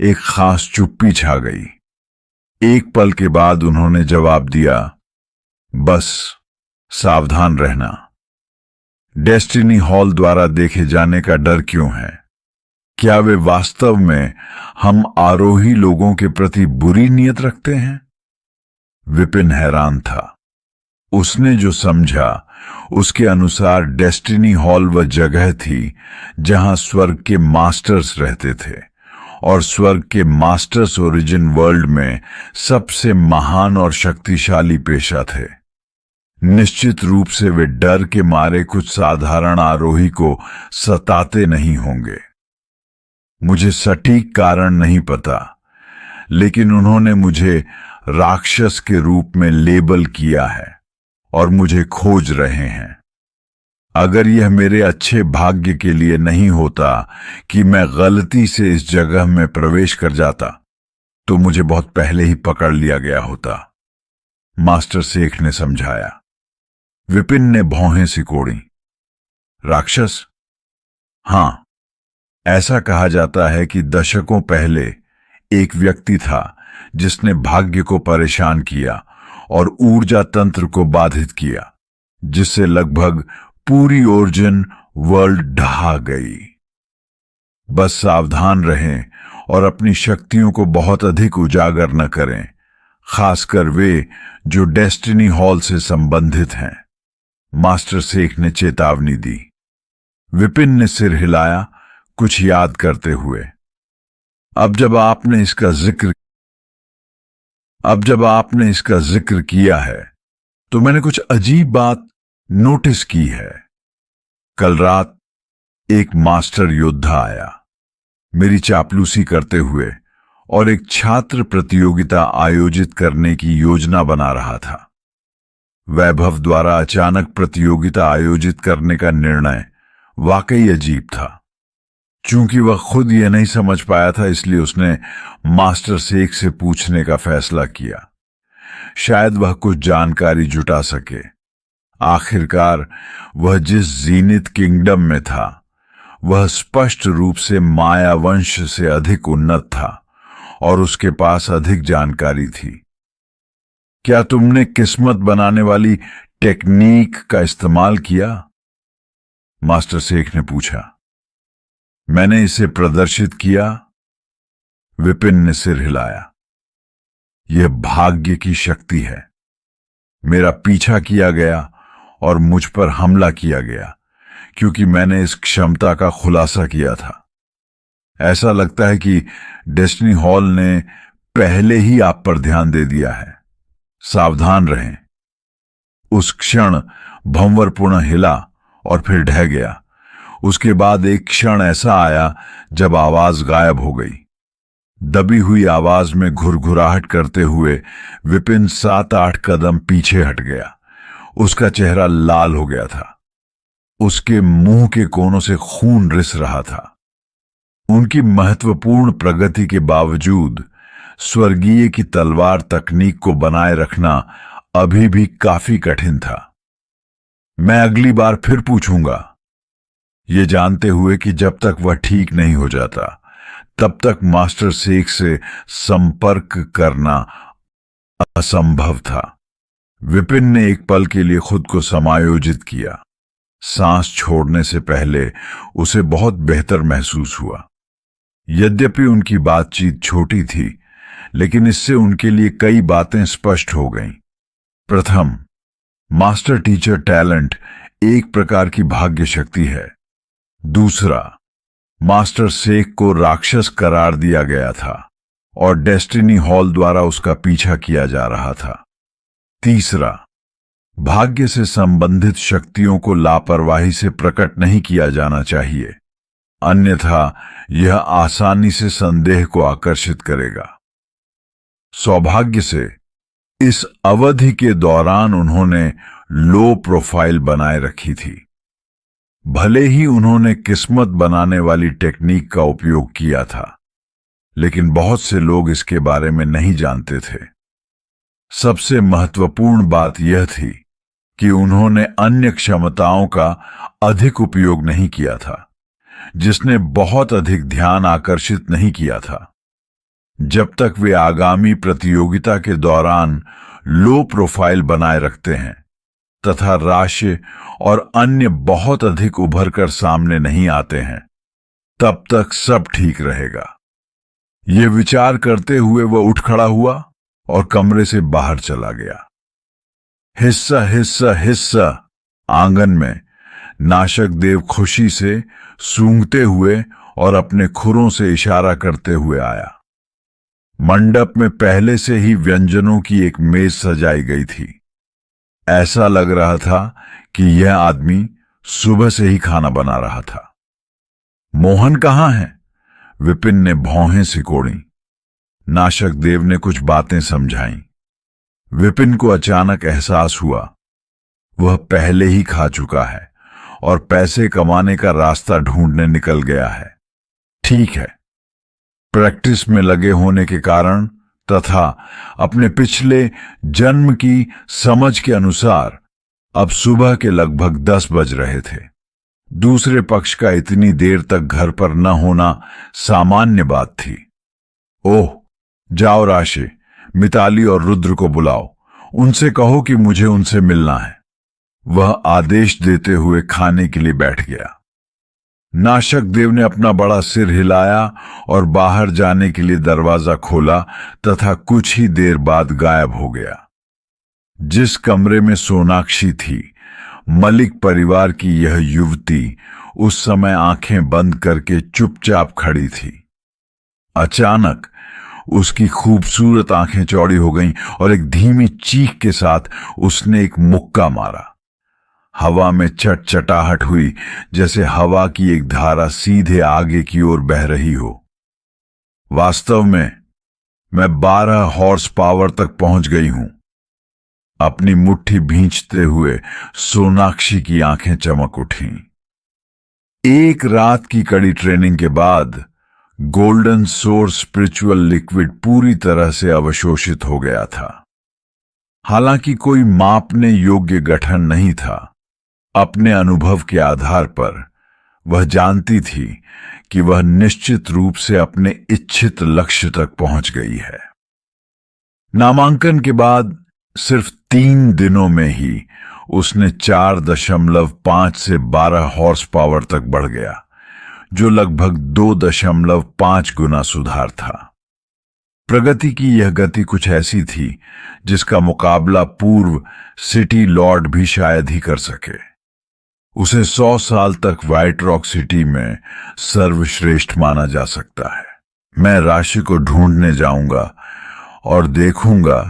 एक खास चुप्पी छा गई। एक पल के बाद उन्होंने जवाब दिया, बस सावधान रहना। डेस्टिनी हॉल द्वारा देखे जाने का डर क्यों है? क्या वे वास्तव में हम आरोही लोगों के प्रति बुरी नीयत रखते हैं? विपिन हैरान था। उसने जो समझा उसके अनुसार डेस्टिनी हॉल वह जगह थी जहां स्वर्ग के मास्टर्स रहते थे और स्वर्ग के मास्टर्स ओरिजिन वर्ल्ड में सबसे महान और शक्तिशाली पेशा थे। निश्चित रूप से वे डर के मारे कुछ साधारण आरोही को सताते नहीं होंगे। मुझे सटीक कारण नहीं पता, लेकिन उन्होंने मुझे राक्षस के रूप में लेबल किया है और मुझे खोज रहे हैं। अगर यह मेरे अच्छे भाग्य के लिए नहीं होता कि मैं गलती से इस जगह में प्रवेश कर जाता, तो मुझे बहुत पहले ही पकड़ लिया गया होता, मास्टर शेख ने समझाया। विपिन ने भौहें सिकोड़ी। राक्षस? हां, ऐसा कहा जाता है कि दशकों पहले एक व्यक्ति था जिसने भाग्य को परेशान किया और ऊर्जा तंत्र को बाधित किया, जिससे लगभग पूरी ओरिजिन वर्ल्ड ढहा गई। बस सावधान रहें और अपनी शक्तियों को बहुत अधिक उजागर न करें, खासकर वे जो डेस्टिनी हॉल से संबंधित हैं, मास्टर शेख ने चेतावनी दी। विपिन ने सिर हिलाया, कुछ याद करते हुए। अब जब आपने इसका जिक्र किया है तो मैंने कुछ अजीब बात नोटिस की है। कल रात एक मास्टर योद्धा आया, मेरी चापलूसी करते हुए, और एक छात्र प्रतियोगिता आयोजित करने की योजना बना रहा था। वैभव द्वारा अचानक प्रतियोगिता आयोजित करने का निर्णय वाकई अजीब था। चूंकि वह खुद यह नहीं समझ पाया था, इसलिए उसने मास्टर शेख से पूछने का फैसला किया। शायद वह कुछ जानकारी जुटा सके। आखिरकार वह जिस जीनित किंगडम में था वह स्पष्ट रूप से मायावंश से अधिक उन्नत था और उसके पास अधिक जानकारी थी। क्या तुमने किस्मत बनाने वाली टेक्निक का इस्तेमाल किया? मास्टर शेख ने पूछा। मैंने इसे प्रदर्शित किया, विपिन ने सिर हिलाया। यह भाग्य की शक्ति है। मेरा पीछा किया गया और मुझ पर हमला किया गया क्योंकि मैंने इस क्षमता का खुलासा किया था। ऐसा लगता है कि डेस्टिनी हॉल ने पहले ही आप पर ध्यान दे दिया है। सावधान रहें। उस क्षण भंवर पुनः हिला और फिर ढह गया। उसके बाद एक क्षण ऐसा आया जब आवाज गायब हो गई। दबी हुई आवाज में घुरघुराहट करते हुए विपिन 7-8 कदम पीछे हट गया। उसका चेहरा लाल हो गया था। उसके मुंह के कोनों से खून रिस रहा था। उनकी महत्वपूर्ण प्रगति के बावजूद स्वर्गीय की तलवार तकनीक को बनाए रखना अभी भी काफी कठिन था। मैं अगली बार फिर पूछूंगा, ये जानते हुए कि जब तक वह ठीक नहीं हो जाता तब तक मास्टर शेख से संपर्क करना असंभव था। विपिन ने एक पल के लिए खुद को समायोजित किया। सांस छोड़ने से पहले उसे बहुत बेहतर महसूस हुआ। यद्यपि उनकी बातचीत छोटी थी, लेकिन इससे उनके लिए कई बातें स्पष्ट हो गईं। प्रथम, मास्टर टीचर टैलेंट एक प्रकार की भाग्य शक्ति है। दूसरा, मास्टर शेख को राक्षस करार दिया गया था और डेस्टिनी हॉल द्वारा उसका पीछा किया जा रहा था। तीसरा, भाग्य से संबंधित शक्तियों को लापरवाही से प्रकट नहीं किया जाना चाहिए, अन्यथा यह आसानी से संदेह को आकर्षित करेगा। सौभाग्य से इस अवधि के दौरान उन्होंने लो प्रोफाइल बनाए रखी थी। भले ही उन्होंने किस्मत बनाने वाली टेक्निक का उपयोग किया था, लेकिन बहुत से लोग इसके बारे में नहीं जानते थे। सबसे महत्वपूर्ण बात यह थी कि उन्होंने अन्य क्षमताओं का अधिक उपयोग नहीं किया था, जिसने बहुत अधिक ध्यान आकर्षित नहीं किया था। जब तक वे आगामी प्रतियोगिता के दौरान लो प्रोफाइल बनाए रखते हैं तथा राशि और अन्य बहुत अधिक उभर कर सामने नहीं आते हैं, तब तक सब ठीक रहेगा। ये विचार करते हुए वह उठ खड़ा हुआ और कमरे से बाहर चला गया। हिस्सा हिस्सा हिस्सा। आंगन में नाशक देव खुशी से सूंघते हुए और अपने खुरों से इशारा करते हुए आया। मंडप में पहले से ही व्यंजनों की एक मेज सजाई गई थी। ऐसा लग रहा था कि यह आदमी सुबह से ही खाना बना रहा था। मोहन कहाँ है? विपिन ने भौहें सिकोड़ी। नाशक देव ने कुछ बातें समझाईं। विपिन को अचानक एहसास हुआ वह पहले ही खा चुका है और पैसे कमाने का रास्ता ढूंढने निकल गया है। ठीक है, प्रैक्टिस में लगे होने के कारण तथा अपने पिछले जन्म की समझ के अनुसार अब सुबह के लगभग 10 बज रहे थे। दूसरे पक्ष का इतनी देर तक घर पर न होना सामान्य बात थी। ओह, जाओ राशि, मिताली और रुद्र को बुलाओ, उनसे कहो कि मुझे उनसे मिलना है। वह आदेश देते हुए खाने के लिए बैठ गया। नाशक देव ने अपना बड़ा सिर हिलाया और बाहर जाने के लिए दरवाजा खोला तथा कुछ ही देर बाद गायब हो गया। जिस कमरे में सोनाक्षी थी, मलिक परिवार की यह युवती उस समय आंखें बंद करके चुपचाप खड़ी थी। अचानक उसकी खूबसूरत आंखें चौड़ी हो गईं और एक धीमी चीख के साथ उसने एक मुक्का मारा। हवा में चटचटाहट हुई, जैसे हवा की एक धारा सीधे आगे की ओर बह रही हो। वास्तव में मैं 12 हॉर्स पावर तक पहुंच गई हूं। अपनी मुट्ठी भींचते हुए सोनाक्षी की आंखें चमक उठीं। एक रात की कड़ी ट्रेनिंग के बाद गोल्डन सोर्स स्पिरिचुअल लिक्विड पूरी तरह से अवशोषित हो गया था। हालांकि कोई मापने योग्य गठन नहीं था, अपने अनुभव के आधार पर वह जानती थी कि वह निश्चित रूप से अपने इच्छित लक्ष्य तक पहुंच गई है। नामांकन के बाद सिर्फ 3 दिनों में ही उसने 4.5 से 12 हॉर्स पावर तक बढ़ गया, जो लगभग 2.5 गुना सुधार था। प्रगति की यह गति कुछ ऐसी थी जिसका मुकाबला पूर्व सिटी लॉर्ड भी शायद ही कर सके। उसे 100 साल तक व्हाइट रॉक सिटी में सर्वश्रेष्ठ माना जा सकता है। मैं राशि को ढूंढने जाऊंगा और देखूंगा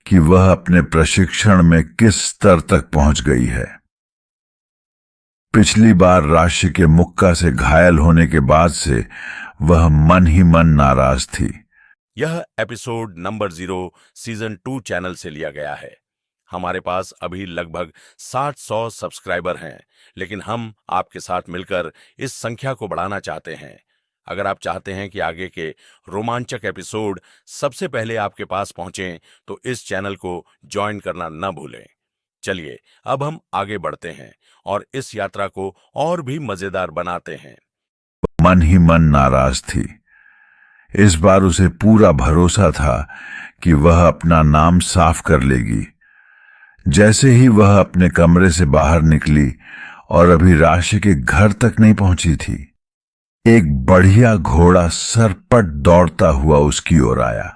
कि वह अपने प्रशिक्षण में किस स्तर तक पहुंच गई है। पिछली बार राशि के मुक्का से घायल होने के बाद से वह मन ही मन नाराज थी। यह एपिसोड नंबर 0 सीजन 2 चैनल से लिया गया है। हमारे पास अभी लगभग 60-100 सब्सक्राइबर हैं, लेकिन हम आपके साथ मिलकर इस संख्या को बढ़ाना चाहते हैं। अगर आप चाहते हैं कि आगे के रोमांचक एपिसोड सबसे पहले आपके पास पहुंचें तो इस चैनल को ज्वाइन करना न भूलें। चलिए अब हम आगे बढ़ते हैं और इस यात्रा को और भी मजेदार बनाते हैं। मन ही मन नाराज थी। इस बार उसे पूरा भरोसा था कि वह अपना नाम साफ कर लेगी। जैसे ही वह अपने कमरे से बाहर निकली और अभी राशि के घर तक नहीं पहुंची थी, एक बढ़िया घोड़ा सरपट दौड़ता हुआ उसकी ओर आया।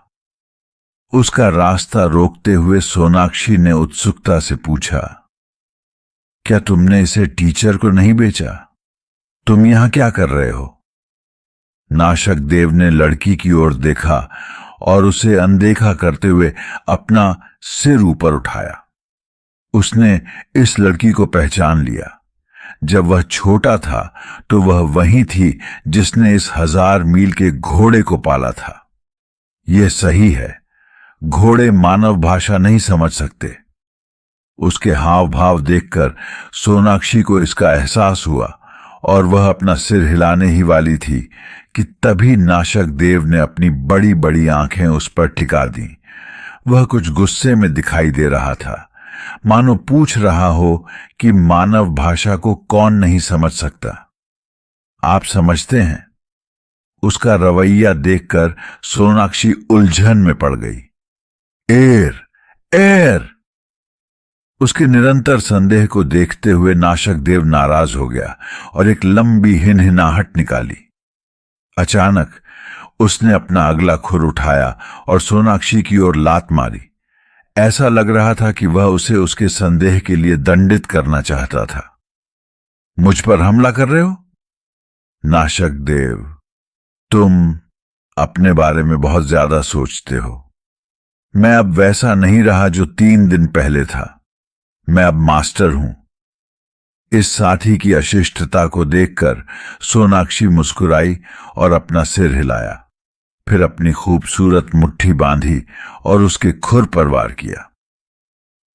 उसका रास्ता रोकते हुए सोनाक्षी ने उत्सुकता से पूछा, क्या तुमने इसे टीचर को नहीं बेचा? तुम यहां क्या कर रहे हो? नाशक देव ने लड़की की ओर देखा और उसे अनदेखा करते हुए अपना सिर ऊपर उठाया। उसने इस लड़की को पहचान लिया। जब वह छोटा था तो वह वही थी जिसने इस 1000 मील के घोड़े को पाला था। यह सही है, घोड़े मानव भाषा नहीं समझ सकते। उसके हाव भाव देखकर सोनाक्षी को इसका एहसास हुआ और वह अपना सिर हिलाने ही वाली थी कि तभी नाशक देव ने अपनी बड़ी बड़ी आंखें उस पर टिका दी। वह कुछ गुस्से में दिखाई दे रहा था, मानो पूछ रहा हो कि मानव भाषा को कौन नहीं समझ सकता। आप समझते हैं? उसका रवैया देखकर सोनाक्षी उलझन में पड़ गई। एर एर उसके निरंतर संदेह को देखते हुए नाशक देव नाराज हो गया और एक लंबी हिनहिनाहट निकाली। अचानक उसने अपना अगला खुर उठाया और सोनाक्षी की ओर लात मारी। ऐसा लग रहा था कि वह उसे उसके संदेह के लिए दंडित करना चाहता था। मुझ पर हमला कर रहे हो? नाशक देव, तुम अपने बारे में बहुत ज्यादा सोचते हो। मैं अब वैसा नहीं रहा जो 3 दिन पहले था। मैं अब मास्टर हूं। इस साथी की अशिष्टता को देखकर सोनाक्षी मुस्कुराई और अपना सिर हिलाया, फिर अपनी खूबसूरत मुट्ठी बांधी और उसके खुर पर वार किया।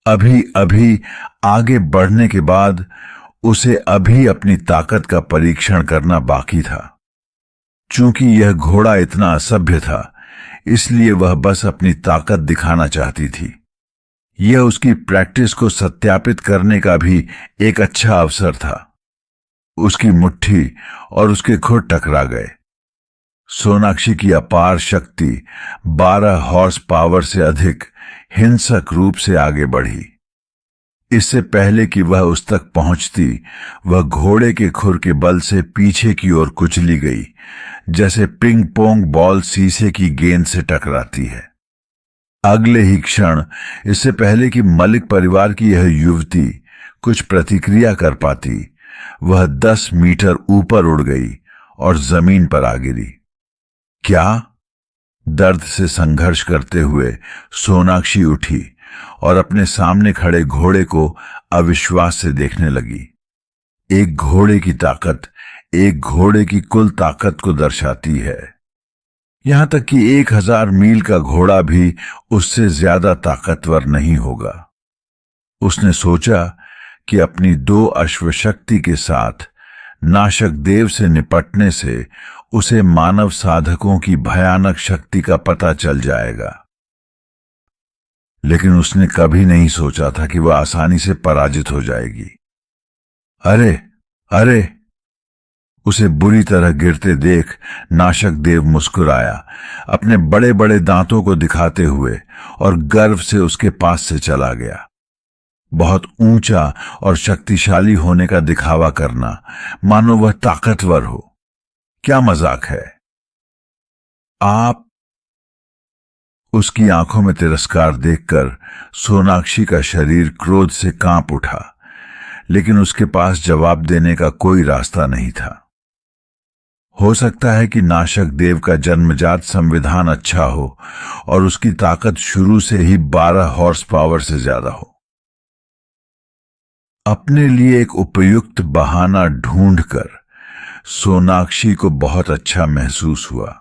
अभी अभी आगे बढ़ने के बाद उसे अभी अपनी ताकत का परीक्षण करना बाकी था। चूंकि यह घोड़ा इतना असभ्य था, इसलिए वह बस अपनी ताकत दिखाना चाहती थी। यह उसकी प्रैक्टिस को सत्यापित करने का भी एक अच्छा अवसर था। उसकी मुट्ठी और उसके खुर टकरा गए। सोनाक्षी की अपार शक्ति 12 हॉर्स पावर से अधिक हिंसक रूप से आगे बढ़ी। इससे पहले कि वह उस तक पहुंचती, वह घोड़े के खुर के बल से पीछे की ओर कुचली गई, जैसे पिंग पोंग बॉल शीशे की गेंद से टकराती है। अगले ही क्षण, इससे पहले कि मलिक परिवार की यह युवती कुछ प्रतिक्रिया कर पाती, वह 10 मीटर ऊपर उड़ गई और जमीन पर आ गिरी। क्या? दर्द से संघर्ष करते हुए सोनाक्षी उठी और अपने सामने खड़े घोड़े को अविश्वास से देखने लगी। एक घोड़े की ताकत एक घोड़े की कुल ताकत को दर्शाती है। यहां तक कि 1000 मील का घोड़ा भी उससे ज्यादा ताकतवर नहीं होगा। उसने सोचा कि अपनी 2 अश्वशक्ति के साथ नाशक देव से निपटने से उसे मानव साधकों की भयानक शक्ति का पता चल जाएगा। लेकिन उसने कभी नहीं सोचा था कि वह आसानी से पराजित हो जाएगी। अरे अरे! उसे बुरी तरह गिरते देख नाशक देव मुस्कुराया, अपने बड़े बड़े दांतों को दिखाते हुए, और गर्व से उसके पास से चला गया। बहुत ऊंचा और शक्तिशाली होने का दिखावा करना, मानो वह ताकतवर हो। क्या मजाक है? आप? उसकी आंखों में तिरस्कार देखकर सोनाक्षी का शरीर क्रोध से कांप उठा, लेकिन उसके पास जवाब देने का कोई रास्ता नहीं था। हो सकता है कि नाशक देव का जन्मजात संविधान अच्छा हो और उसकी ताकत शुरू से ही 12 हॉर्स पावर से ज्यादा हो। अपने लिए एक उपयुक्त बहाना ढूंढकर सोनाक्षी को बहुत अच्छा महसूस हुआ।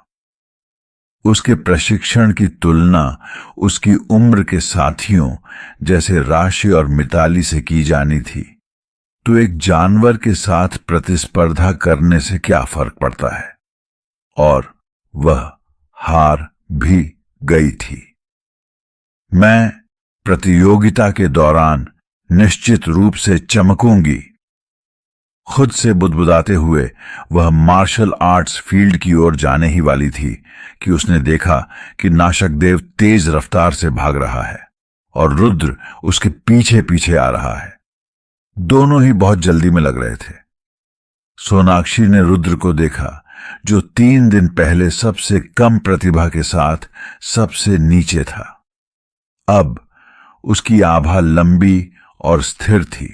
उसके प्रशिक्षण की तुलना उसकी उम्र के साथियों जैसे राशि और मिताली से की जानी थी, तो एक जानवर के साथ प्रतिस्पर्धा करने से क्या फर्क पड़ता है। और वह हार भी गई थी। मैं प्रतियोगिता के दौरान निश्चित रूप से चमकूंगी। खुद से बुदबुदाते हुए वह मार्शल आर्ट्स फील्ड की ओर जाने ही वाली थी कि उसने देखा कि नाशकदेव तेज रफ्तार से भाग रहा है और रुद्र उसके पीछे पीछे आ रहा है। दोनों ही बहुत जल्दी में लग रहे थे। सोनाक्षी ने रुद्र को देखा, जो 3 दिन पहले सबसे कम प्रतिभा के साथ सबसे नीचे था। अब उसकी आभा लंबी और स्थिर थी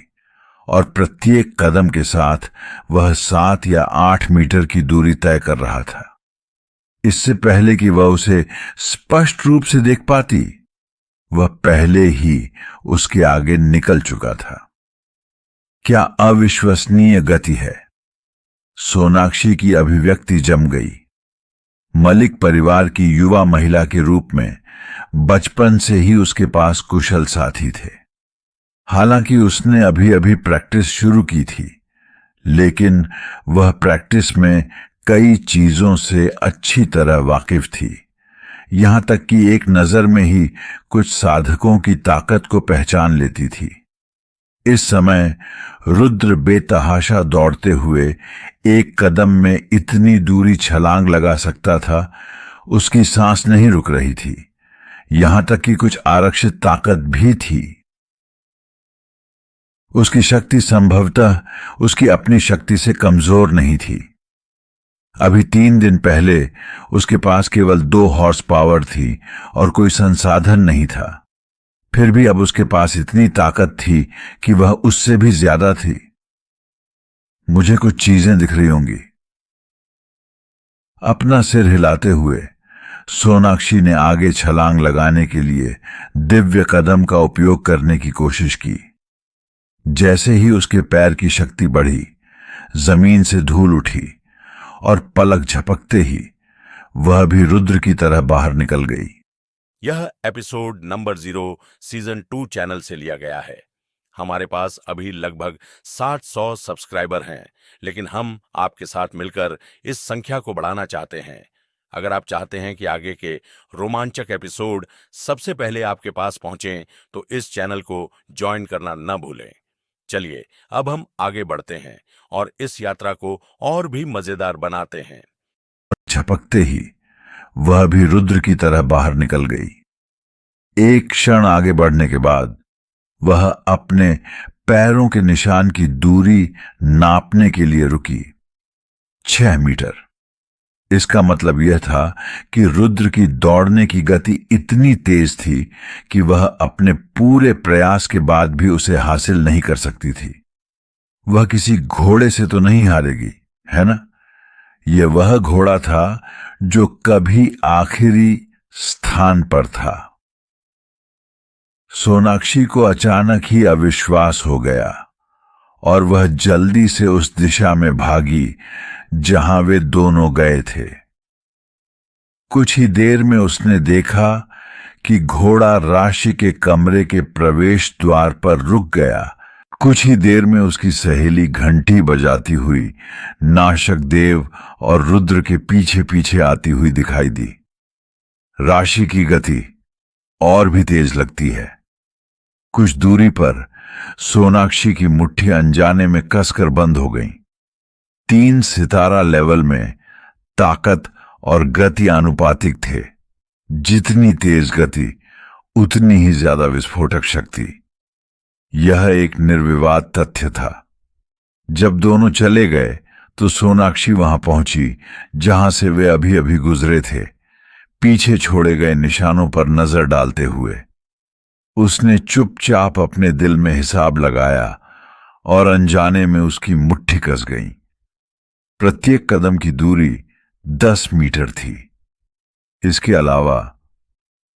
और प्रत्येक कदम के साथ वह 7 या 8 मीटर की दूरी तय कर रहा था। इससे पहले कि वह उसे स्पष्ट रूप से देख पाती, वह पहले ही उसके आगे निकल चुका था। क्या अविश्वसनीय गति है! सोनाक्षी की अभिव्यक्ति जम गई। मलिक परिवार की युवा महिला के रूप में बचपन से ही उसके पास कुशल साथी थे। हालांकि उसने अभी अभी प्रैक्टिस शुरू की थी, लेकिन वह प्रैक्टिस में कई चीजों से अच्छी तरह वाकिफ थी। यहां तक कि एक नजर में ही कुछ साधकों की ताकत को पहचान लेती थी। इस समय रुद्र बेतहाशा दौड़ते हुए एक कदम में इतनी दूरी छलांग लगा सकता था, उसकी सांस नहीं रुक रही थी। यहां तक कि कुछ आरक्षित ताकत भी थी। उसकी शक्ति संभवतः उसकी अपनी शक्ति से कमजोर नहीं थी। अभी 3 दिन पहले उसके पास केवल 2 हॉर्स पावर थी और कोई संसाधन नहीं था। फिर भी अब उसके पास इतनी ताकत थी कि वह उससे भी ज्यादा थी। मुझे कुछ चीजें दिख रही होंगी। अपना सिर हिलाते हुए सोनाक्षी ने आगे छलांग लगाने के लिए दिव्य कदम का उपयोग करने की कोशिश की। जैसे ही उसके पैर की शक्ति बढ़ी, जमीन से धूल उठी और पलक झपकते ही वह भी रुद्र की तरह बाहर निकल गई। यह एपिसोड नंबर 0 सीजन 2 चैनल से लिया गया है। हमारे पास अभी लगभग 60-100 सब्सक्राइबर हैं, लेकिन हम आपके साथ मिलकर इस संख्या को बढ़ाना चाहते हैं। अगर आप चाहते हैं कि आगे के रोमांचक एपिसोड सबसे पहले आपके पास पहुंचें, तो इस चैनल को ज्वाइन करना न भूलें। चलिए अब हम आगे बढ़ते हैं और इस यात्रा को और भी मजेदार बनाते हैं। झपकते ही वह भी रुद्र की तरह बाहर निकल गई। एक क्षण आगे बढ़ने के बाद वह अपने पैरों के निशान की दूरी नापने के लिए रुकी। 6 मीटर। इसका मतलब यह था कि रुद्र की दौड़ने की गति इतनी तेज थी कि वह अपने पूरे प्रयास के बाद भी उसे हासिल नहीं कर सकती थी। वह किसी घोड़े से तो नहीं हारेगी, है ना? यह वह घोड़ा था जो कभी आखिरी स्थान पर था। सोनाक्षी को अचानक ही अविश्वास हो गया और वह जल्दी से उस दिशा में भागी जहां वे दोनों गए थे। कुछ ही देर में उसने देखा कि घोड़ा राशि के कमरे के प्रवेश द्वार पर रुक गया। कुछ ही देर में उसकी सहेली घंटी बजाती हुई नाशक देव और रुद्र के पीछे पीछे आती हुई दिखाई दी। राशि की गति और भी तेज लगती है। कुछ दूरी पर सोनाक्षी की मुट्ठी अनजाने में कसकर बंद हो गई। 3 सितारा लेवल में ताकत और गति आनुपातिक थे। जितनी तेज गति, उतनी ही ज्यादा विस्फोटक शक्ति। यह एक निर्विवाद तथ्य था। जब दोनों चले गए तो सोनाक्षी वहां पहुंची जहां से वे अभी अभी गुजरे थे, पीछे छोड़े गए निशानों पर नजर डालते हुए। उसने चुपचाप अपने दिल में हिसाब लगाया और अनजाने में उसकी मुट्ठी कस गई। प्रत्येक कदम की दूरी 10 मीटर थी। इसके अलावा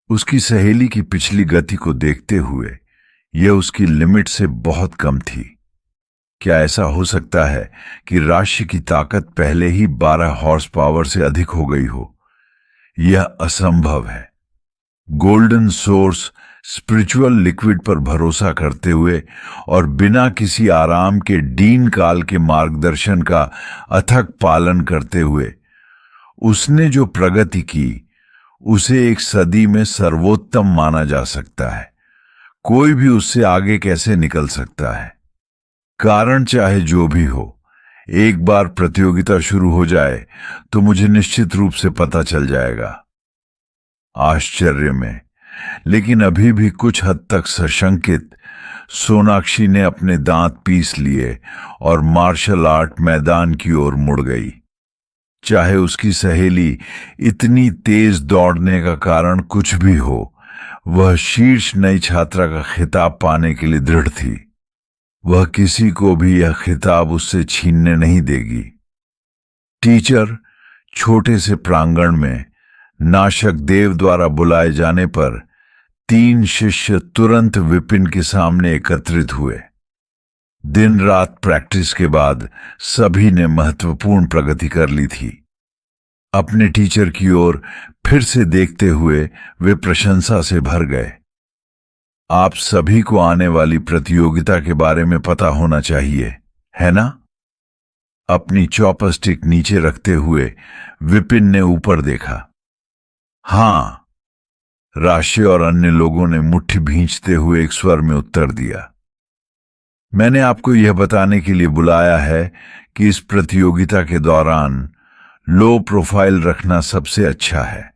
उसकी सहेली की पिछली गति को देखते हुए यह उसकी लिमिट से बहुत कम थी। क्या ऐसा हो सकता है कि राशि की ताकत पहले ही 12 हॉर्स पावर से अधिक हो गई हो? यह असंभव है। गोल्डन सोर्स स्पिरिचुअल लिक्विड पर भरोसा करते हुए और बिना किसी आराम के डीन काल के मार्गदर्शन का अथक पालन करते हुए उसने जो प्रगति की उसे एक सदी में सर्वोत्तम माना जा सकता है। कोई भी उससे आगे कैसे निकल सकता है? कारण चाहे जो भी हो, एक बार प्रतियोगिता शुरू हो जाए तो मुझे निश्चित रूप से पता चल जाएगा। आश्चर्य में, लेकिन अभी भी कुछ हद तक सशंकित, सोनाक्षी ने अपने दांत पीस लिए और मार्शल आर्ट मैदान की ओर मुड़ गई। चाहे उसकी सहेली इतनी तेज दौड़ने का कारण कुछ भी हो, वह शीर्ष नई छात्रा का खिताब पाने के लिए दृढ़ थी। वह किसी को भी यह खिताब उससे छीनने नहीं देगी। टीचर छोटे से प्रांगण में नाशक देव द्वारा बुलाए जाने पर 3 शिष्य तुरंत विपिन के सामने एकत्रित हुए। दिन रात प्रैक्टिस के बाद सभी ने महत्वपूर्ण प्रगति कर ली थी। अपने टीचर की ओर फिर से देखते हुए वे प्रशंसा से भर गए। आप सभी को आने वाली प्रतियोगिता के बारे में पता होना चाहिए, है ना? अपनी चॉपस्टिक नीचे रखते हुए विपिन ने ऊपर देखा। हां, राशि और अन्य लोगों ने मुट्ठी भींचते हुए एक स्वर में उत्तर दिया। मैंने आपको यह बताने के लिए बुलाया है कि इस प्रतियोगिता के दौरान लो प्रोफाइल रखना सबसे अच्छा है।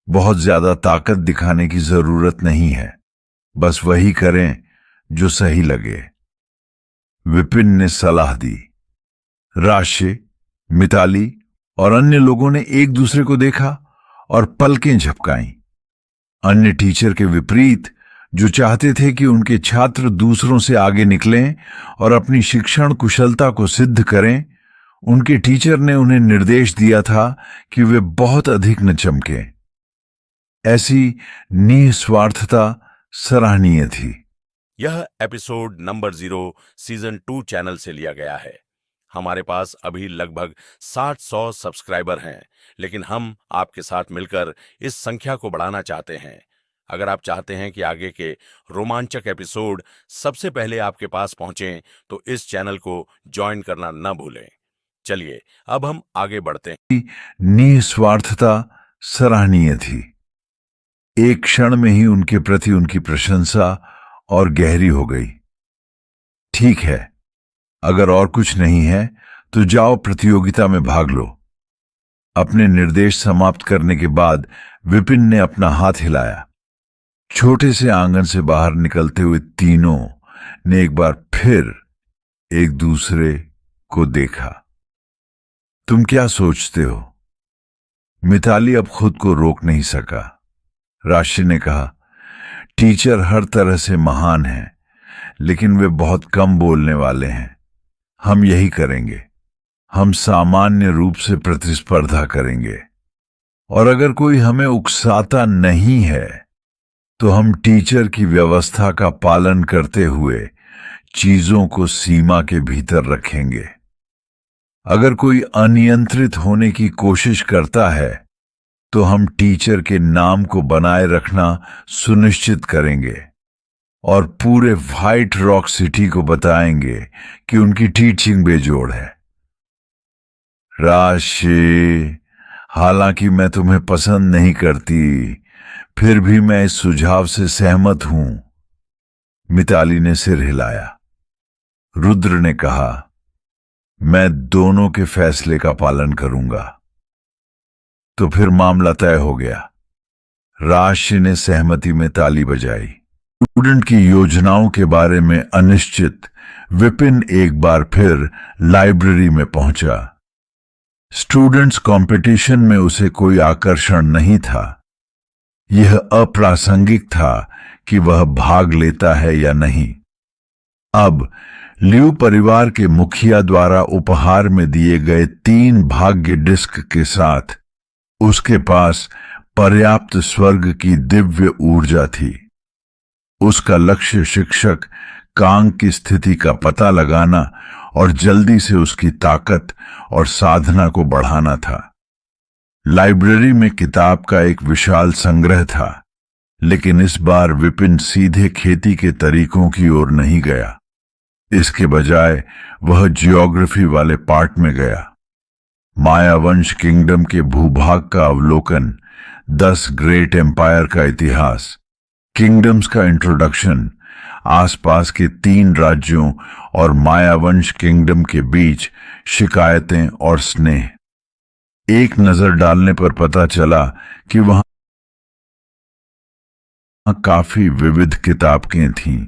बहुत ज्यादा ताकत दिखाने की जरूरत नहीं है, बस वही करें जो सही लगे। विपिन ने सलाह दी। राशि, मिताली और अन्य लोगों ने एक दूसरे को देखा और पलकें झपकाईं। अन्य टीचर के विपरीत, जो चाहते थे कि उनके छात्र दूसरों से आगे निकलें और अपनी शिक्षण कुशलता को सिद्ध करें, उनके टीचर ने उन्हें निर्देश दिया था कि वे बहुत अधिक न चमकें। ऐसी निस्वार्थता सराहनीय थी। यह एपिसोड नंबर 0 सीजन 2 चैनल से लिया गया है। हमारे पास अभी लगभग 60-100 सब्सक्राइबर हैं, लेकिन हम आपके साथ मिलकर इस संख्या को बढ़ाना चाहते हैं। अगर आप चाहते हैं कि आगे के रोमांचक एपिसोड सबसे पहले आपके पास पहुंचें, तो इस चैनल को ज्वाइन करना न भूलें। चलिए अब हम आगे बढ़ते हैं। निस्वार्थता सराहनीय थी। एक क्षण में ही उनके प्रति उनकी प्रशंसा और गहरी हो गई। ठीक है, अगर और कुछ नहीं है तो जाओ प्रतियोगिता में भाग लो। अपने निर्देश समाप्त करने के बाद विपिन ने अपना हाथ हिलाया। छोटे से आंगन से बाहर निकलते हुए तीनों ने एक बार फिर एक दूसरे को देखा। तुम क्या सोचते हो? मिताली अब खुद को रोक नहीं सका। राशि ने कहा, टीचर हर तरह से महान हैं, लेकिन वे बहुत कम बोलने वाले हैं। हम यही करेंगे, हम सामान्य रूप से प्रतिस्पर्धा करेंगे, और अगर कोई हमें उकसाता नहीं है तो हम टीचर की व्यवस्था का पालन करते हुए चीजों को सीमा के भीतर रखेंगे। अगर कोई अनियंत्रित होने की कोशिश करता है तो हम टीचर के नाम को बनाए रखना सुनिश्चित करेंगे और पूरे व्हाइट रॉक सिटी को बताएंगे कि उनकी टीचिंग बेजोड़ है। राशि, हालांकि मैं तुम्हें पसंद नहीं करती, फिर भी मैं इस सुझाव से सहमत हूं। मिताली ने सिर हिलाया। रुद्र ने कहा, मैं दोनों के फैसले का पालन करूंगा। तो फिर मामला तय हो गया। राशि ने सहमति में ताली बजाई। स्टूडेंट की योजनाओं के बारे में अनिश्चित विपिन एक बार फिर लाइब्रेरी में पहुंचा। स्टूडेंट्स कंपटीशन में उसे कोई आकर्षण नहीं था। यह अप्रासंगिक था कि वह भाग लेता है या नहीं। अब लियू परिवार के मुखिया द्वारा उपहार में दिए गए 3 भाग्य डिस्क के साथ उसके पास पर्याप्त स्वर्ग की दिव्य ऊर्जा थी। उसका लक्ष्य शिक्षक कांग की स्थिति का पता लगाना और जल्दी से उसकी ताकत और साधना को बढ़ाना था। लाइब्रेरी में किताब का एक विशाल संग्रह था, लेकिन इस बार विपिन सीधे खेती के तरीकों की ओर नहीं गया। इसके बजाय वह जियोग्राफी वाले पार्ट में गया। मायावंश किंगडम के भूभाग का अवलोकन, 10 ग्रेट एम्पायर का इतिहास, किंगडम्स का इंट्रोडक्शन, आसपास के 3 राज्यों और मायावंश किंगडम के बीच शिकायतें और स्नेह। एक नजर डालने पर पता चला कि वहां काफी विविध किताबें थीं।